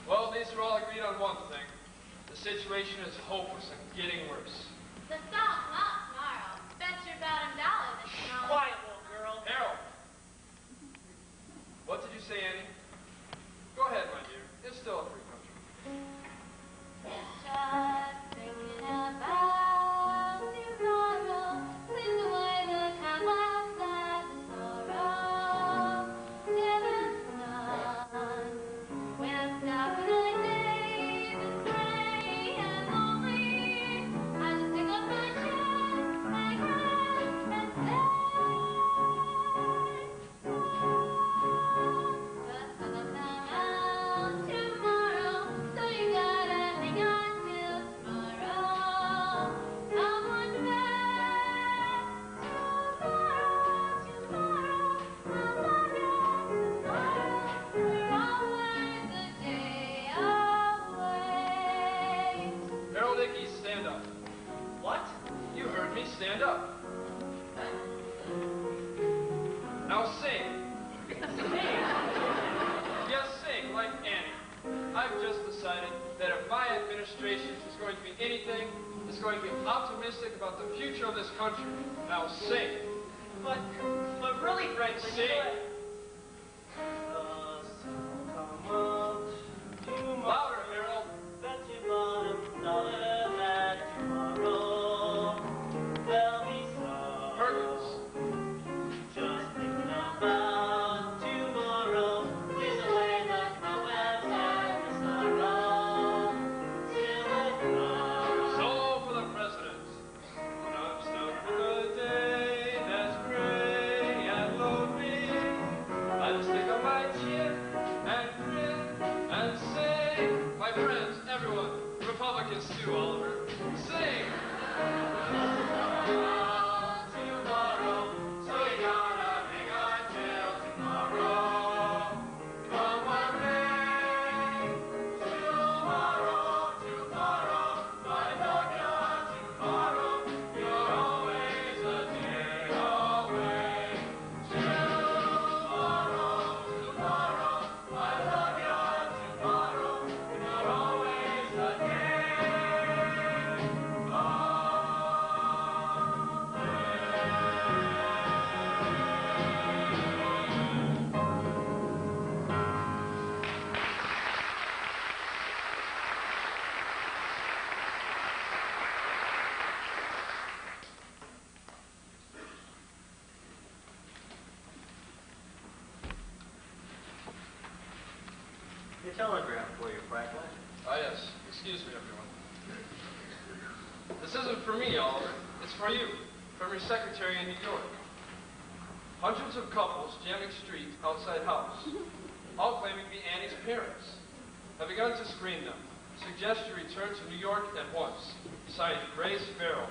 Well, at least we're all agreed on one thing. The situation is hopeless and getting worse. The stock not tomorrow. Bet your bottom dollar that tomorrow. Quiet, little girl. Harold! What did you say, Annie? Go ahead, my dear. It's still a free country. Just thinking about tomorrow. Please away the time of sad sorrow. Heaven sun. When I'm stopping the days and spray stand up. What? You heard me, stand up. Now sing. Yes, sing, like Annie. I've just decided that if my administration is going to be anything, it's going to be optimistic about the future of this country. Now sing. But really, Franklin, Sing. Louder, Harold. Perkins. Just thinking about tomorrow is the way that my website is tomorrow. Till it comes. Solo for the president. When I'm stuck in a day that's gray and lonely, I just stick on my chin and grin and sing. My friends, everyone, Republicans too, Oliver, sing. Tomorrow, so we gotta hang on till tomorrow. Come what may. Tomorrow, tomorrow, I love you tomorrow. You're always a day away. Tomorrow, tomorrow, I love you tomorrow. You're always a day away. Your telegram for you, Franklin. Ah, yes. Excuse me, everyone. This isn't for me, Oliver. It's for you, from your secretary in New York. Hundreds of couples jamming street outside house, all claiming to be Annie's parents, have begun to screen them. Suggest you return to New York at once. Signed, Grace Farrell.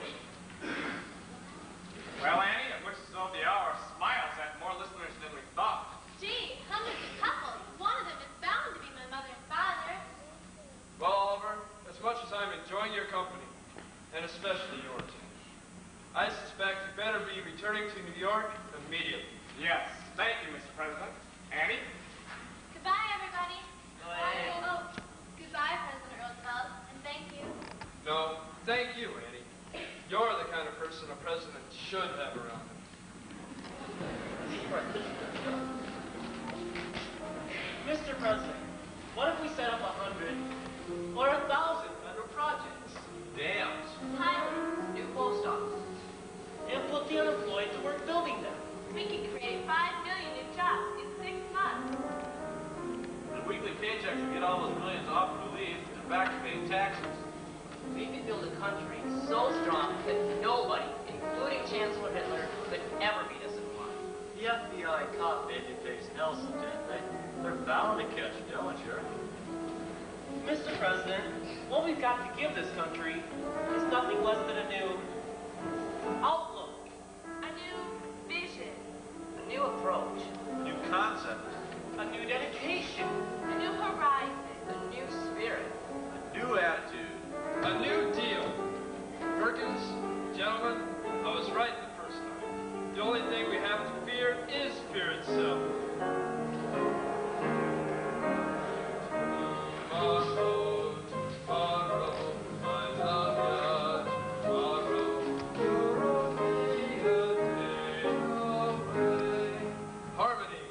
Well, Annie, at which of the hour smiles at more listeners than we thought. Gee, hundreds of couples. One of them is bound to be my mother and father. Well, Oliver, as much as I'm enjoying your company, and especially yours, I suspect you better be returning to New York immediately. Yes, thank you, Mr. President. Annie? Goodbye, everybody. Bye. Oh, goodbye, President Roosevelt, and thank you. No, thank you, Annie. You're the kind of person a president should have around him. Mr. President, what if we set up 100 or 1,000 federal projects? Dams. Highlands. New post offices. And put the unemployed to work building them? We could create 5 million new jobs in 6 months. The weekly paychecks would get all those millions off of relief and back to paying taxes. We could build a country so strong that nobody, including Chancellor Hitler, could ever beat us in one. The FBI caught babyface Nelson, didn't they? They're bound to catch Dillinger. Mr. President, what we've got to give this country is nothing less than a new outlook, A new vision. A new approach. New concept. a new dedication. A new horizon. A new spirit. A new attitude. A new deal. Perkins, gentlemen, I was right the first time. The only thing we have to fear is fear itself. Tomorrow, tomorrow, I love you. Tomorrow, you're only a day away. Harmony.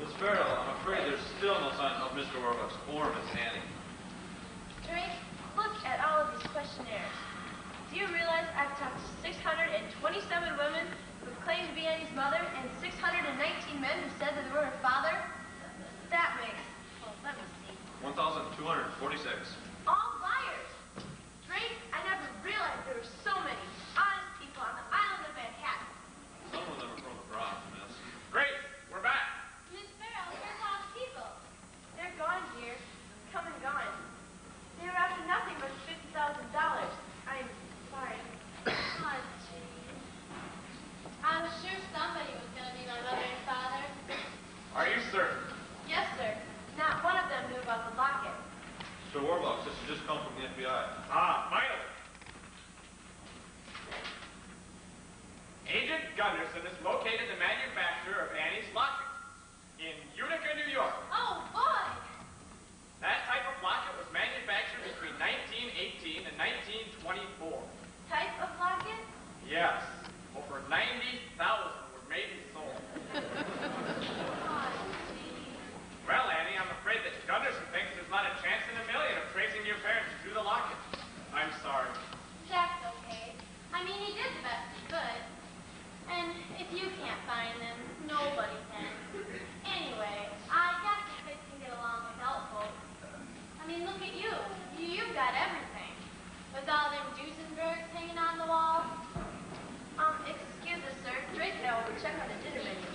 Miss Farrell, I'm afraid there's still no sign of Mr. Warbucks or Miss Annie. Drake, look at all of these questionnaires. Do you realize I've talked to 627 women who claim to be Annie's mother and 619 men who said that they were her father? That makes, well, let me see. 1,246. All liars. Drake, I FBI. Ah, finally. Agent Gunderson has located the manufacturer of Annie's locket in Utica, New York. Oh, boy! That type of locket was manufactured between 1918 and 1924. Type of locket? Yes, over 90,000 were made and sold. Well, Annie, I'm afraid that Gunderson thinks there's not a chance in a million of tracing your parents to the locket. I'm sorry. That's okay. I mean, he did the best he could. And if you can't find them, nobody can. Anyway, I guess the kids can get along without folks. I mean, look at you. You've got everything. With all them Duesenbergs hanging on the wall. Excuse us, sir. Drake and I will check on the dinner menu.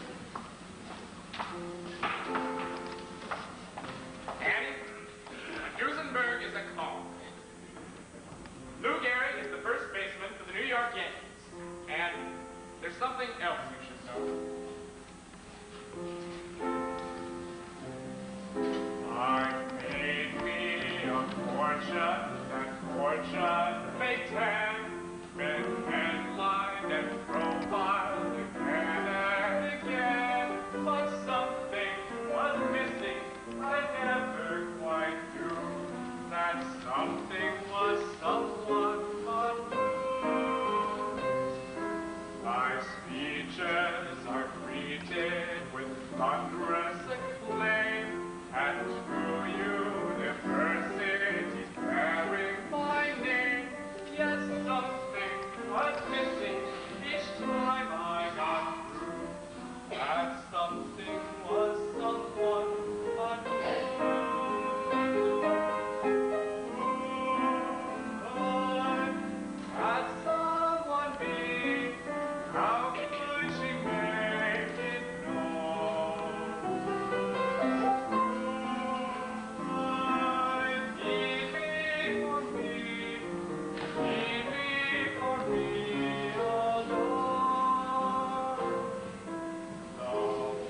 Annie, a Duesenberg is a call. Lou Gehrig is the first baseman for the New York Yankees. And there's something else you should know. I made me a fortune, and fortune may tempt, been headlined and profiled again and again, but something was missing. I never quite knew that something was someone unknown. My speeches are greeted with thunderous acclaim, and through universities bearing my name. Yes, something was missing each time I got through. That something was someone unknown. Had someone be? How could she make it known? Leave me for me alone. The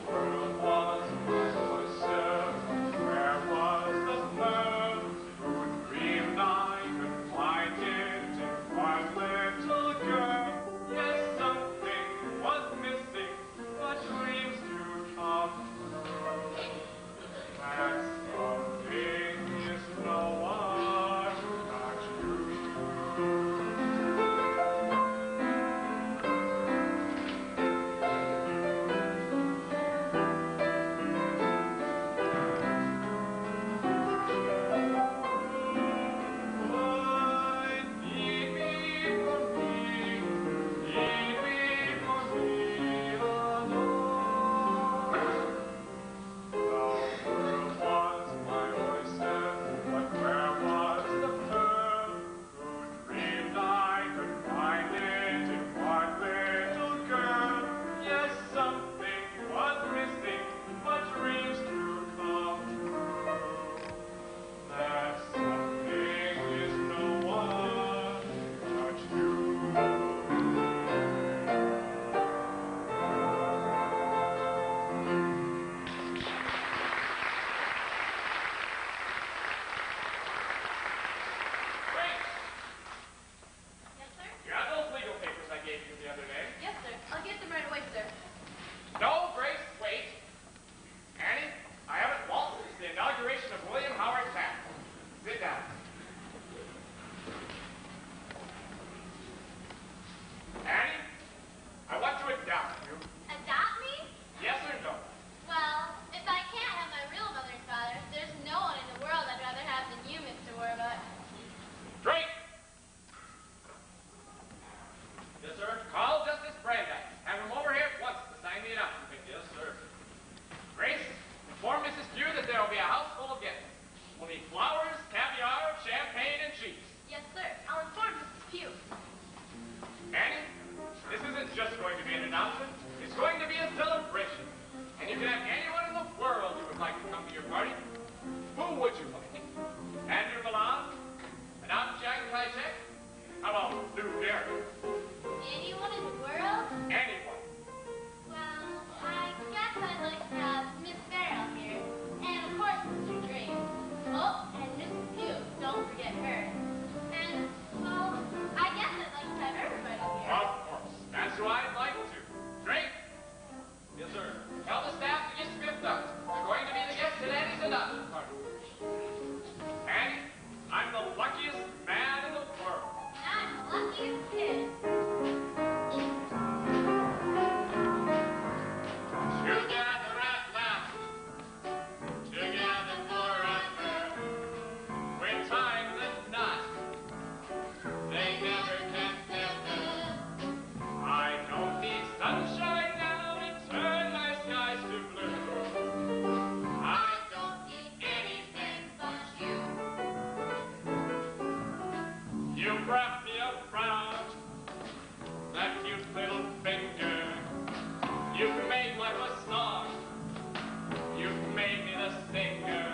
world was my bosom. Where was the love who dreamed I could find it in one little girl? Yes, something was missing, but dreams do come true. That something is no one but you. You wrap me around that cute little finger. You've made life a song. You've made me the singer.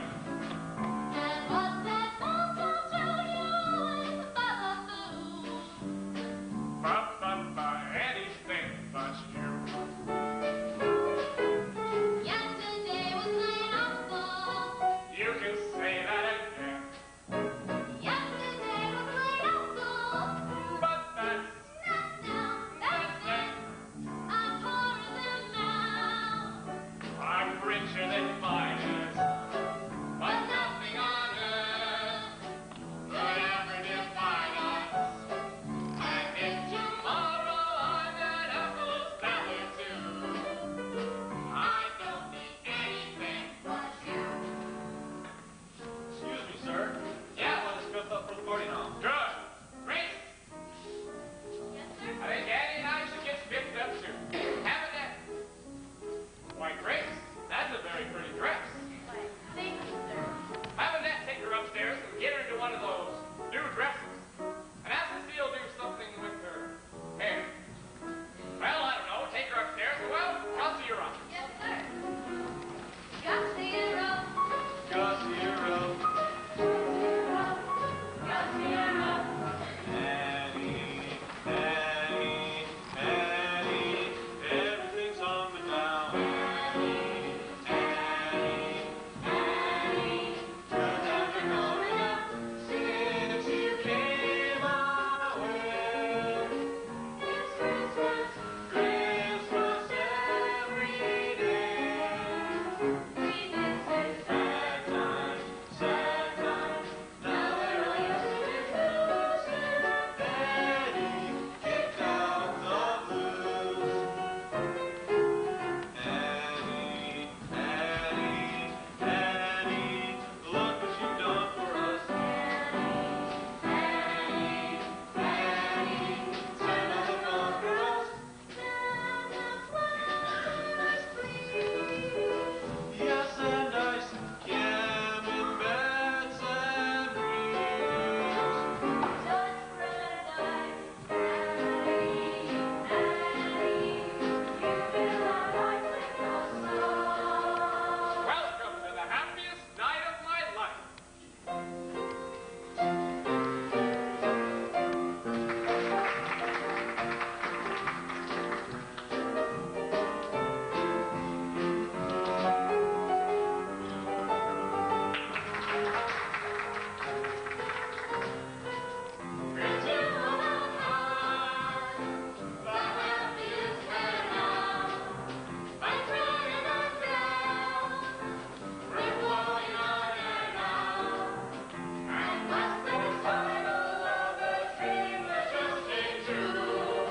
And what's that also to you is ba-ba-boo. Ba-ba-ba, anything but you. Yesterday was plain awful. You can say that again. Yesterday was plain awful. But that's Not now, that's it. I'm poorer than now. I'm richer than finest, but nothing on earth could ever define us. And if tomorrow I'm an apple seller too, I don't need anything but you. Excuse me, sir. Yeah, well, it's fifth up for the party now. Good. Grace, Yes, sir? I think Annie and I should get fixed up too. Have a net. Why, Grace, that's a very pretty dress. Why, thank you, sir. Have Annette take her upstairs and get her into one of those new dresses. And ask to see you'll do something with her hair. Well, I don't know. Take her upstairs and, well, I'll see you around. Yes, sir. Got to get up. Got here up. Got to get up. Annie, Annie, Annie, everything's on the down. Annie, Annie, Annie, good times are coming up since you came my way. It's Christmas, Christmas every day. We miss it. Sad times, now they're all yesterday. Annie kicked out the blues. Annie, Annie, Annie, look what you've done for us. Annie, Annie, send all the bumpers. Yes, and ice, camembert and brie. Touch paradise. Annie, Annie, you fill our life with your song. Welcome to the happiest night of my life.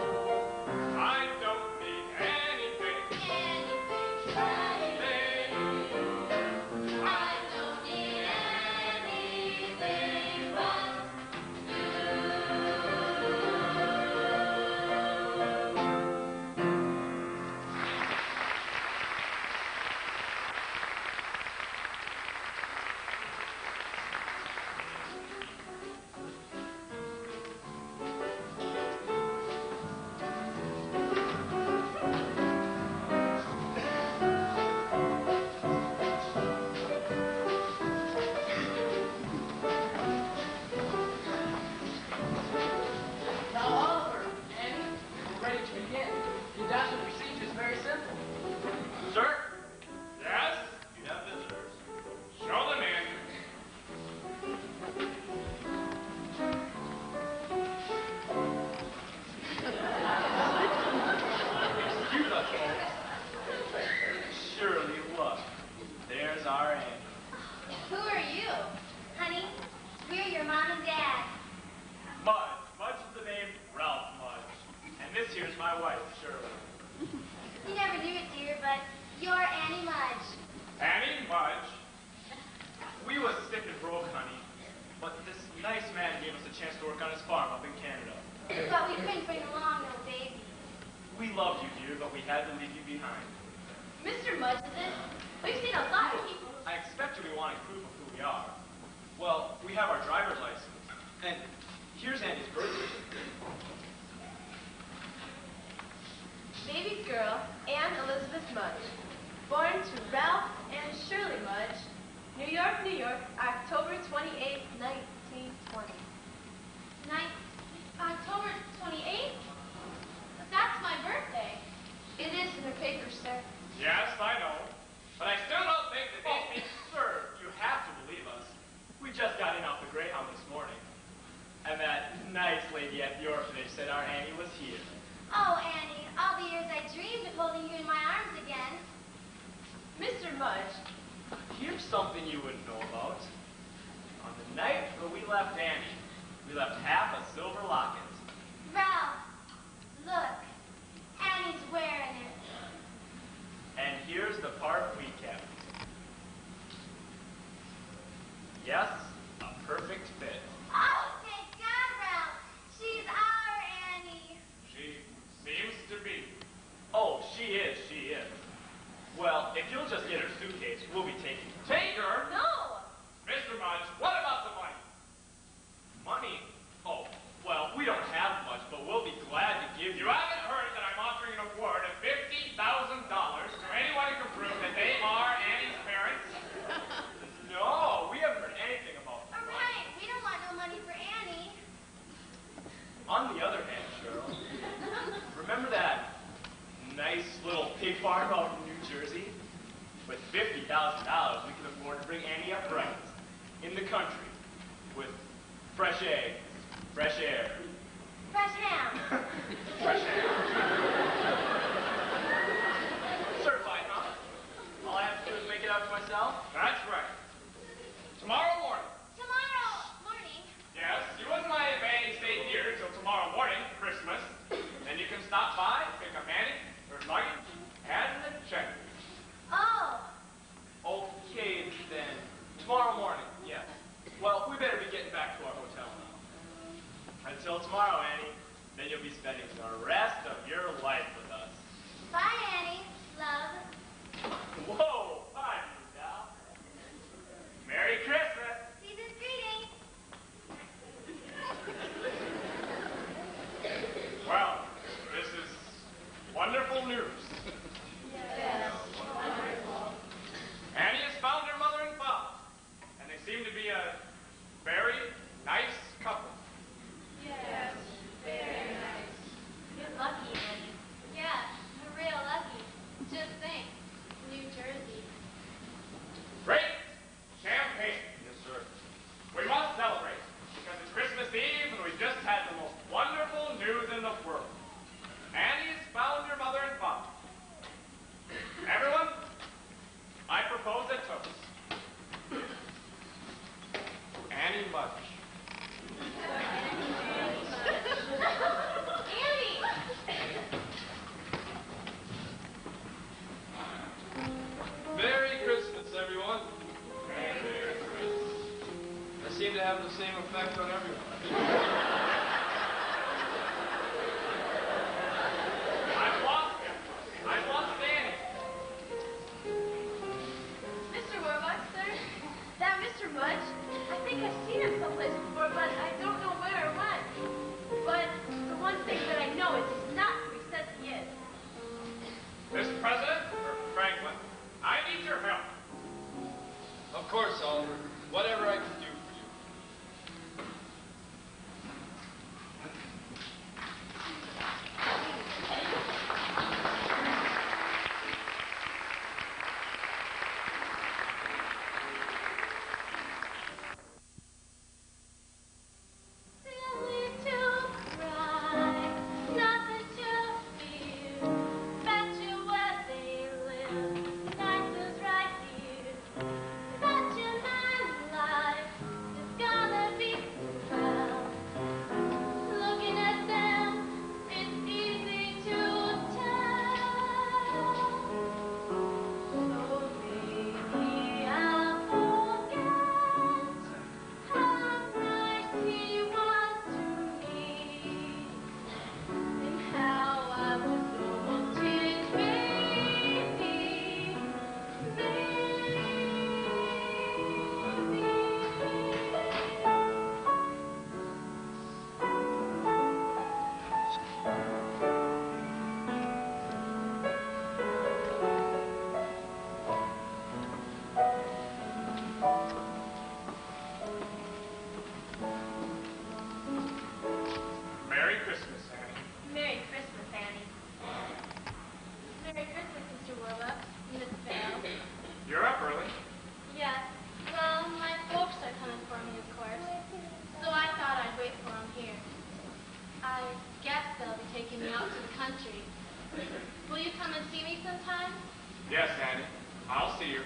I don't need anything. I don't need anything but Now, Oliver, Annie, we're ready to begin. The adoption procedure is very simple. Sir, Yes? you have visitors. Show them in. Excuse us, folks. Surely look. There's our Annie. Who are you? Honey, we're your mom and dad. Mudge. Mudge is the name Ralph Mudge. And this here's my wife, Shirley. You never knew it, dear, but you're Annie Mudge. Annie Mudge. We was sick and broke, honey. But this nice man gave us a chance to work on his farm up in Canada. But we couldn't bring along no baby. We loved you, dear, but we had to leave you behind. Mr. Mudge, is it? We've seen outside. I expect you'll be wanting proof of who we are. Well, we have our driver's license. And here's Andy's birth nice lady at the orphanage said our Annie was here. Oh, Annie, all the years I dreamed of holding you in my arms again. Mr. Mudge, here's something you wouldn't know about. On the night where we left Annie, we left half a silver locket. Ralph, look, Annie's wearing it. And here's the part we kept. Yes, a perfect fit. Oh, thank God, Ralph. She's our Annie. She seems to be. Oh, she is, she is. Well, if you'll just get her suitcase, we'll be taking her. Take her? No! Mr. Mudge, what about the money? Money? Oh, well, we don't have much, but we'll be glad to give you. You haven't heard that I'm offering an award of $50,000 to anyone who can prove that they are Annie's parents? No, we haven't heard anything about All money. right, we don't want no money for Annie. On the other hand, Cheryl, remember that nice little pig farm out in New Jersey? With $50,000, we can afford to bring Annie up right in the country with fresh eggs, fresh air. Fresh ham. Fresh air. Certified, huh? All I have to do is make it out to myself? That's right. Tomorrow morning. Tomorrow morning. Yes, you wouldn't mind if Annie stayed here till tomorrow morning, Christmas. Then you can stop by, pick up Annie, her luggage, and the check. Oh, Okay, then. Tomorrow morning, yeah. Well, we better be getting back to our hotel now. Until tomorrow, Annie. Then you'll be spending the rest of your life with us. bye, Annie. Love. Whoa! Bye, you doll. Merry Christmas! Season's greeting. Well, this is wonderful news. Annie has found her mother and father, and they seem to be a very nice couple. Yes, very nice. You're lucky, Annie. Yeah, we're real lucky. Just think, New Jersey. Great champagne. Yes, sir. We must celebrate, because it's Christmas Eve, and we've just had the most wonderful news in the world. Annie's found her mother and father. Everyone, I propose a toast. Annie Mudge. Annie! Merry Christmas, everyone. I seem to have the same effect on everyone. I've lost him. I've lost Annie. Mr. Warbucks, sir? That Mr. Mudge? I think I've seen him someplace before, but I don't know where or when. But the one thing that I know is he's not who he says he is. Mr. President, or Franklin, I need your help. Of course, Oliver. Whatever I can do for you. guess they'll be taking me out to the country. Will you come and see me sometime? Yes, Annie. I'll see you.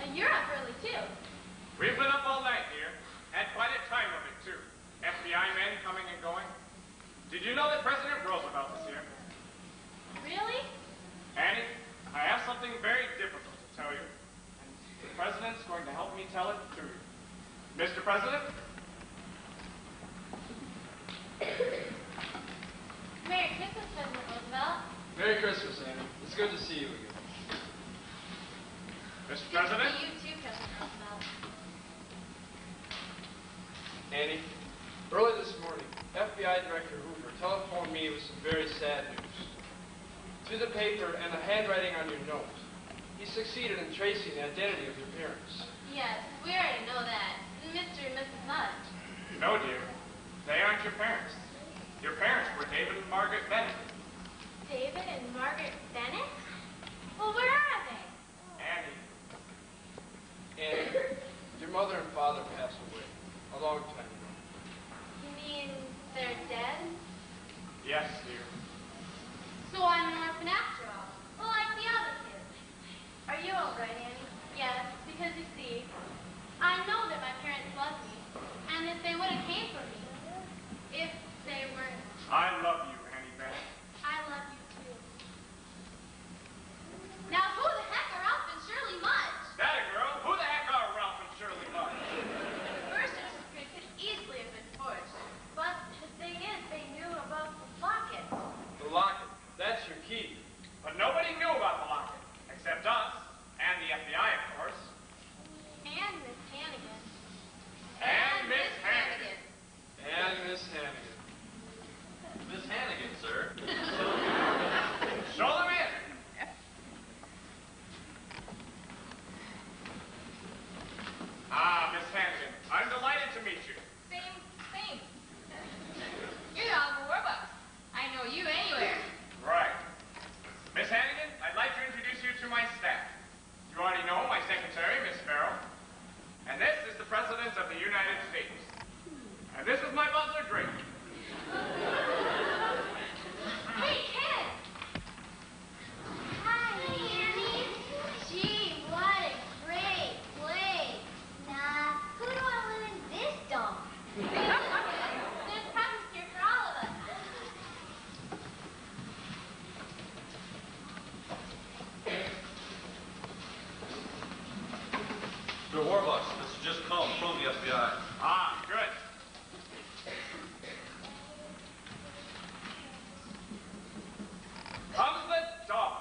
And you're up early, too. We've been up all night, dear. Had quite a time of it, too. FBI men coming and going. Did you know that President Roosevelt is here? Really? Annie, I have something very difficult to tell you. And the President's going to help me tell it to you. Mr. President? Merry Christmas, President Roosevelt. Merry Christmas, Annie. It's good to see you again. Mr. Good President? to see you too, President Roosevelt. Annie, early this morning, FBI Director Hoover telephoned me with some very sad news. To the paper and the handwriting on your note, he succeeded in tracing the identity of your parents. Yes, we already know that. Mr. and Mrs. Mudge. No, dear. They aren't your parents. Your parents were David and Margaret Bennett. David and Margaret Bennett? Well, where are they? Annie. Annie, your mother and father passed away a long time ago. You mean they're dead? Yes, dear. So I'm an orphan after all. Well, like the other kids. Are you all right, Annie? Yes, because you see, I know that my parents loved me, and that they would have came for me if they weren't. I love you, Annie Bennett. I love you too. Now, who the heck are Ralph and Shirley Mudge? That a girl? Who the heck are Ralph and Shirley Mudge? The birth certificate could easily have been forged, but the thing is, they knew about the locket. The locket. That's your key. But nobody knew about the locket, except us, and the FBI, of course. And Miss Hannigan. And Miss Hannigan. And Miss Hannigan. Miss Hannigan, sir. Show them in. Ah, Miss Hannigan, I'm delighted to meet you. Same. You're Oliver Warbucks. I know you anywhere. Right. Miss Hannigan, I'd like to introduce you to my staff. You already know my secretary, Miss Farrell. And this is the President of the United States. And this is my butler, Drake. Hey, Ken! Hi, Annie. Gee, what a great place. Nah, who do I live in this dome? There's presents here for all of us. Mr. Warbucks, this has just come from the FBI. Ah, good. Comes the dog.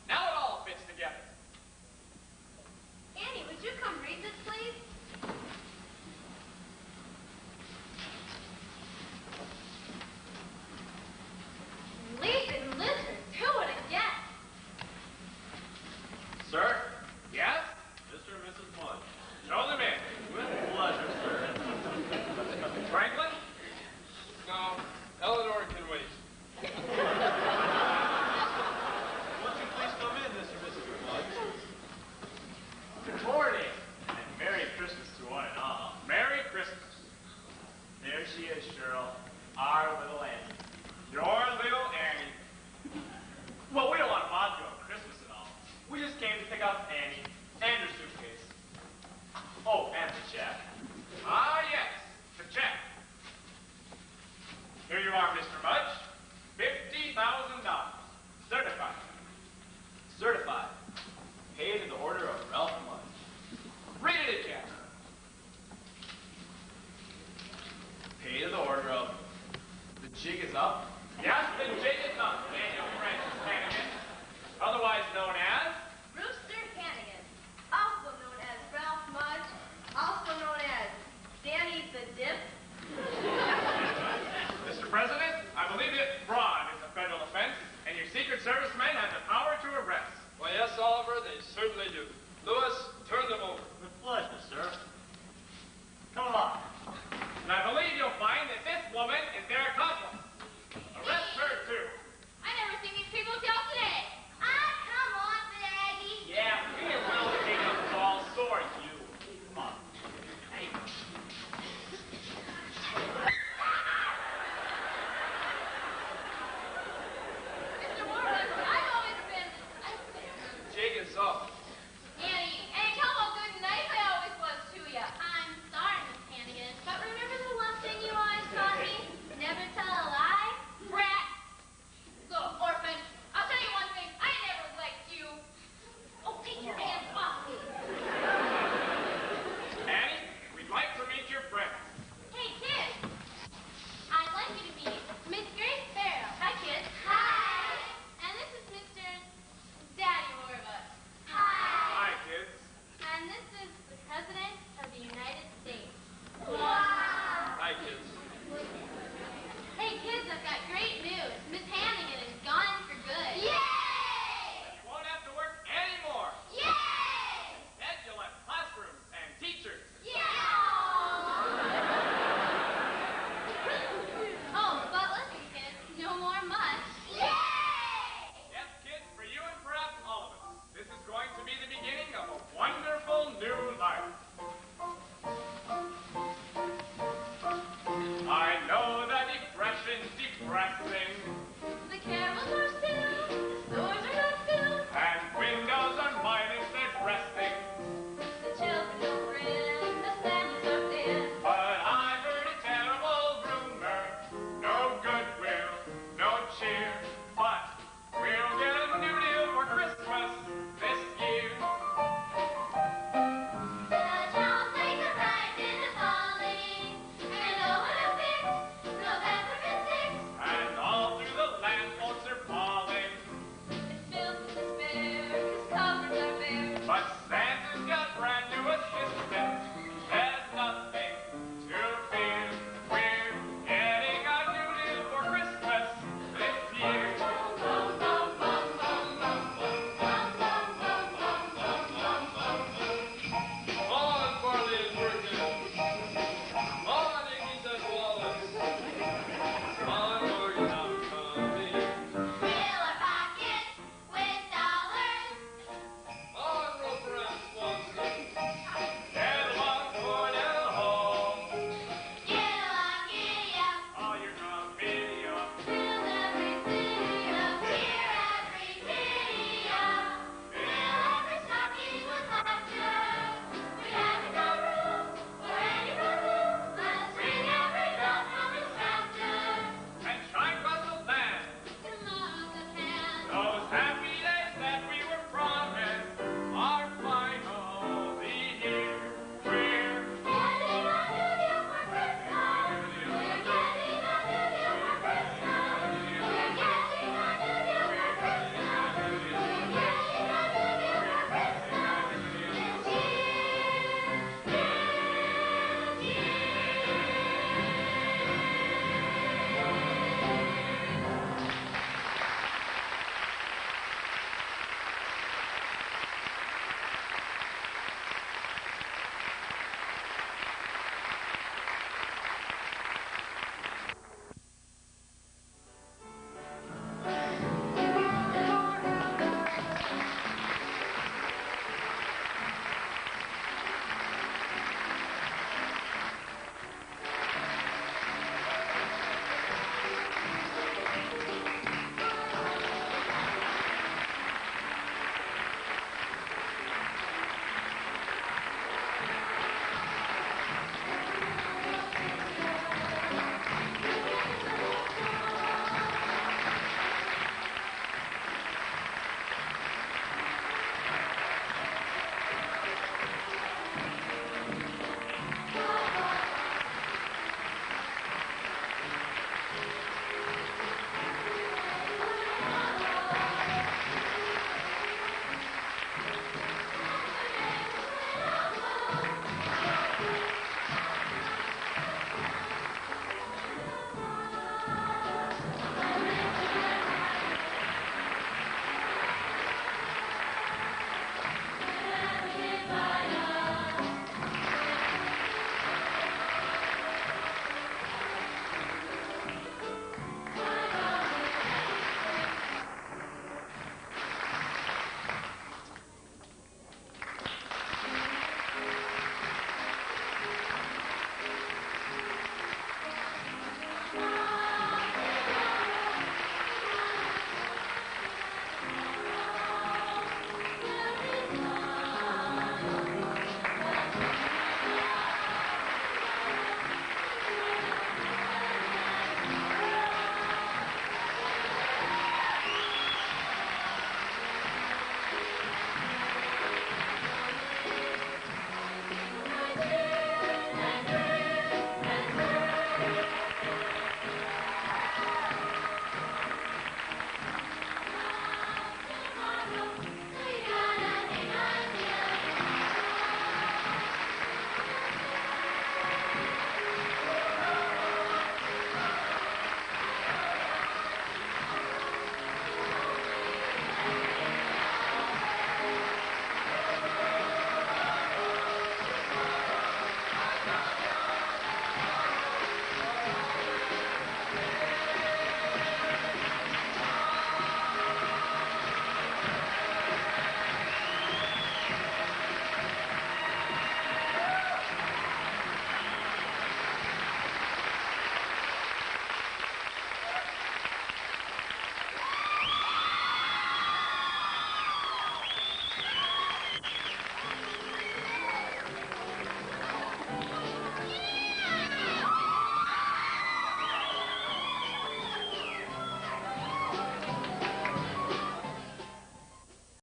Now it all fits together. Annie, would you come read this, please? Leaping lizards, who would have guessed? Sir? Yes? Mr. and Mrs. Mudge. Show them in. With pleasure, sir. Franklin? No, Eleanor can wait. Won't you please come in, Mr. and Mrs. Mudge? Good morning, and Merry Christmas to one and all. Merry Christmas. There she is, Cheryl, our little Annie. Your little Annie. Well, we don't want to bother you on Christmas and all. We just came to pick up Annie and her suitcase. Oh, and the check. Ah, yes, the check. Here you are, Mr. Mudge. $50,000. Certified. Certified. Paid in the order of Ralph Mudge. Read it again. Paid in the order of The Jig Is Up. Yes, the jig is up, Daniel Francis Hannigan, otherwise known as... Rooster Hannigan, also known as Ralph Mudge, also known as Danny the Dip. Mr. President, I believe that fraud is a federal offense, and your Secret Service men have the power to arrest. Why, yes, Oliver, they certainly do. Lewis, turn them over. With pleasure, sir. Come along. And I believe you'll find that this woman is their accomplice. Arrest her, too. I been depressing.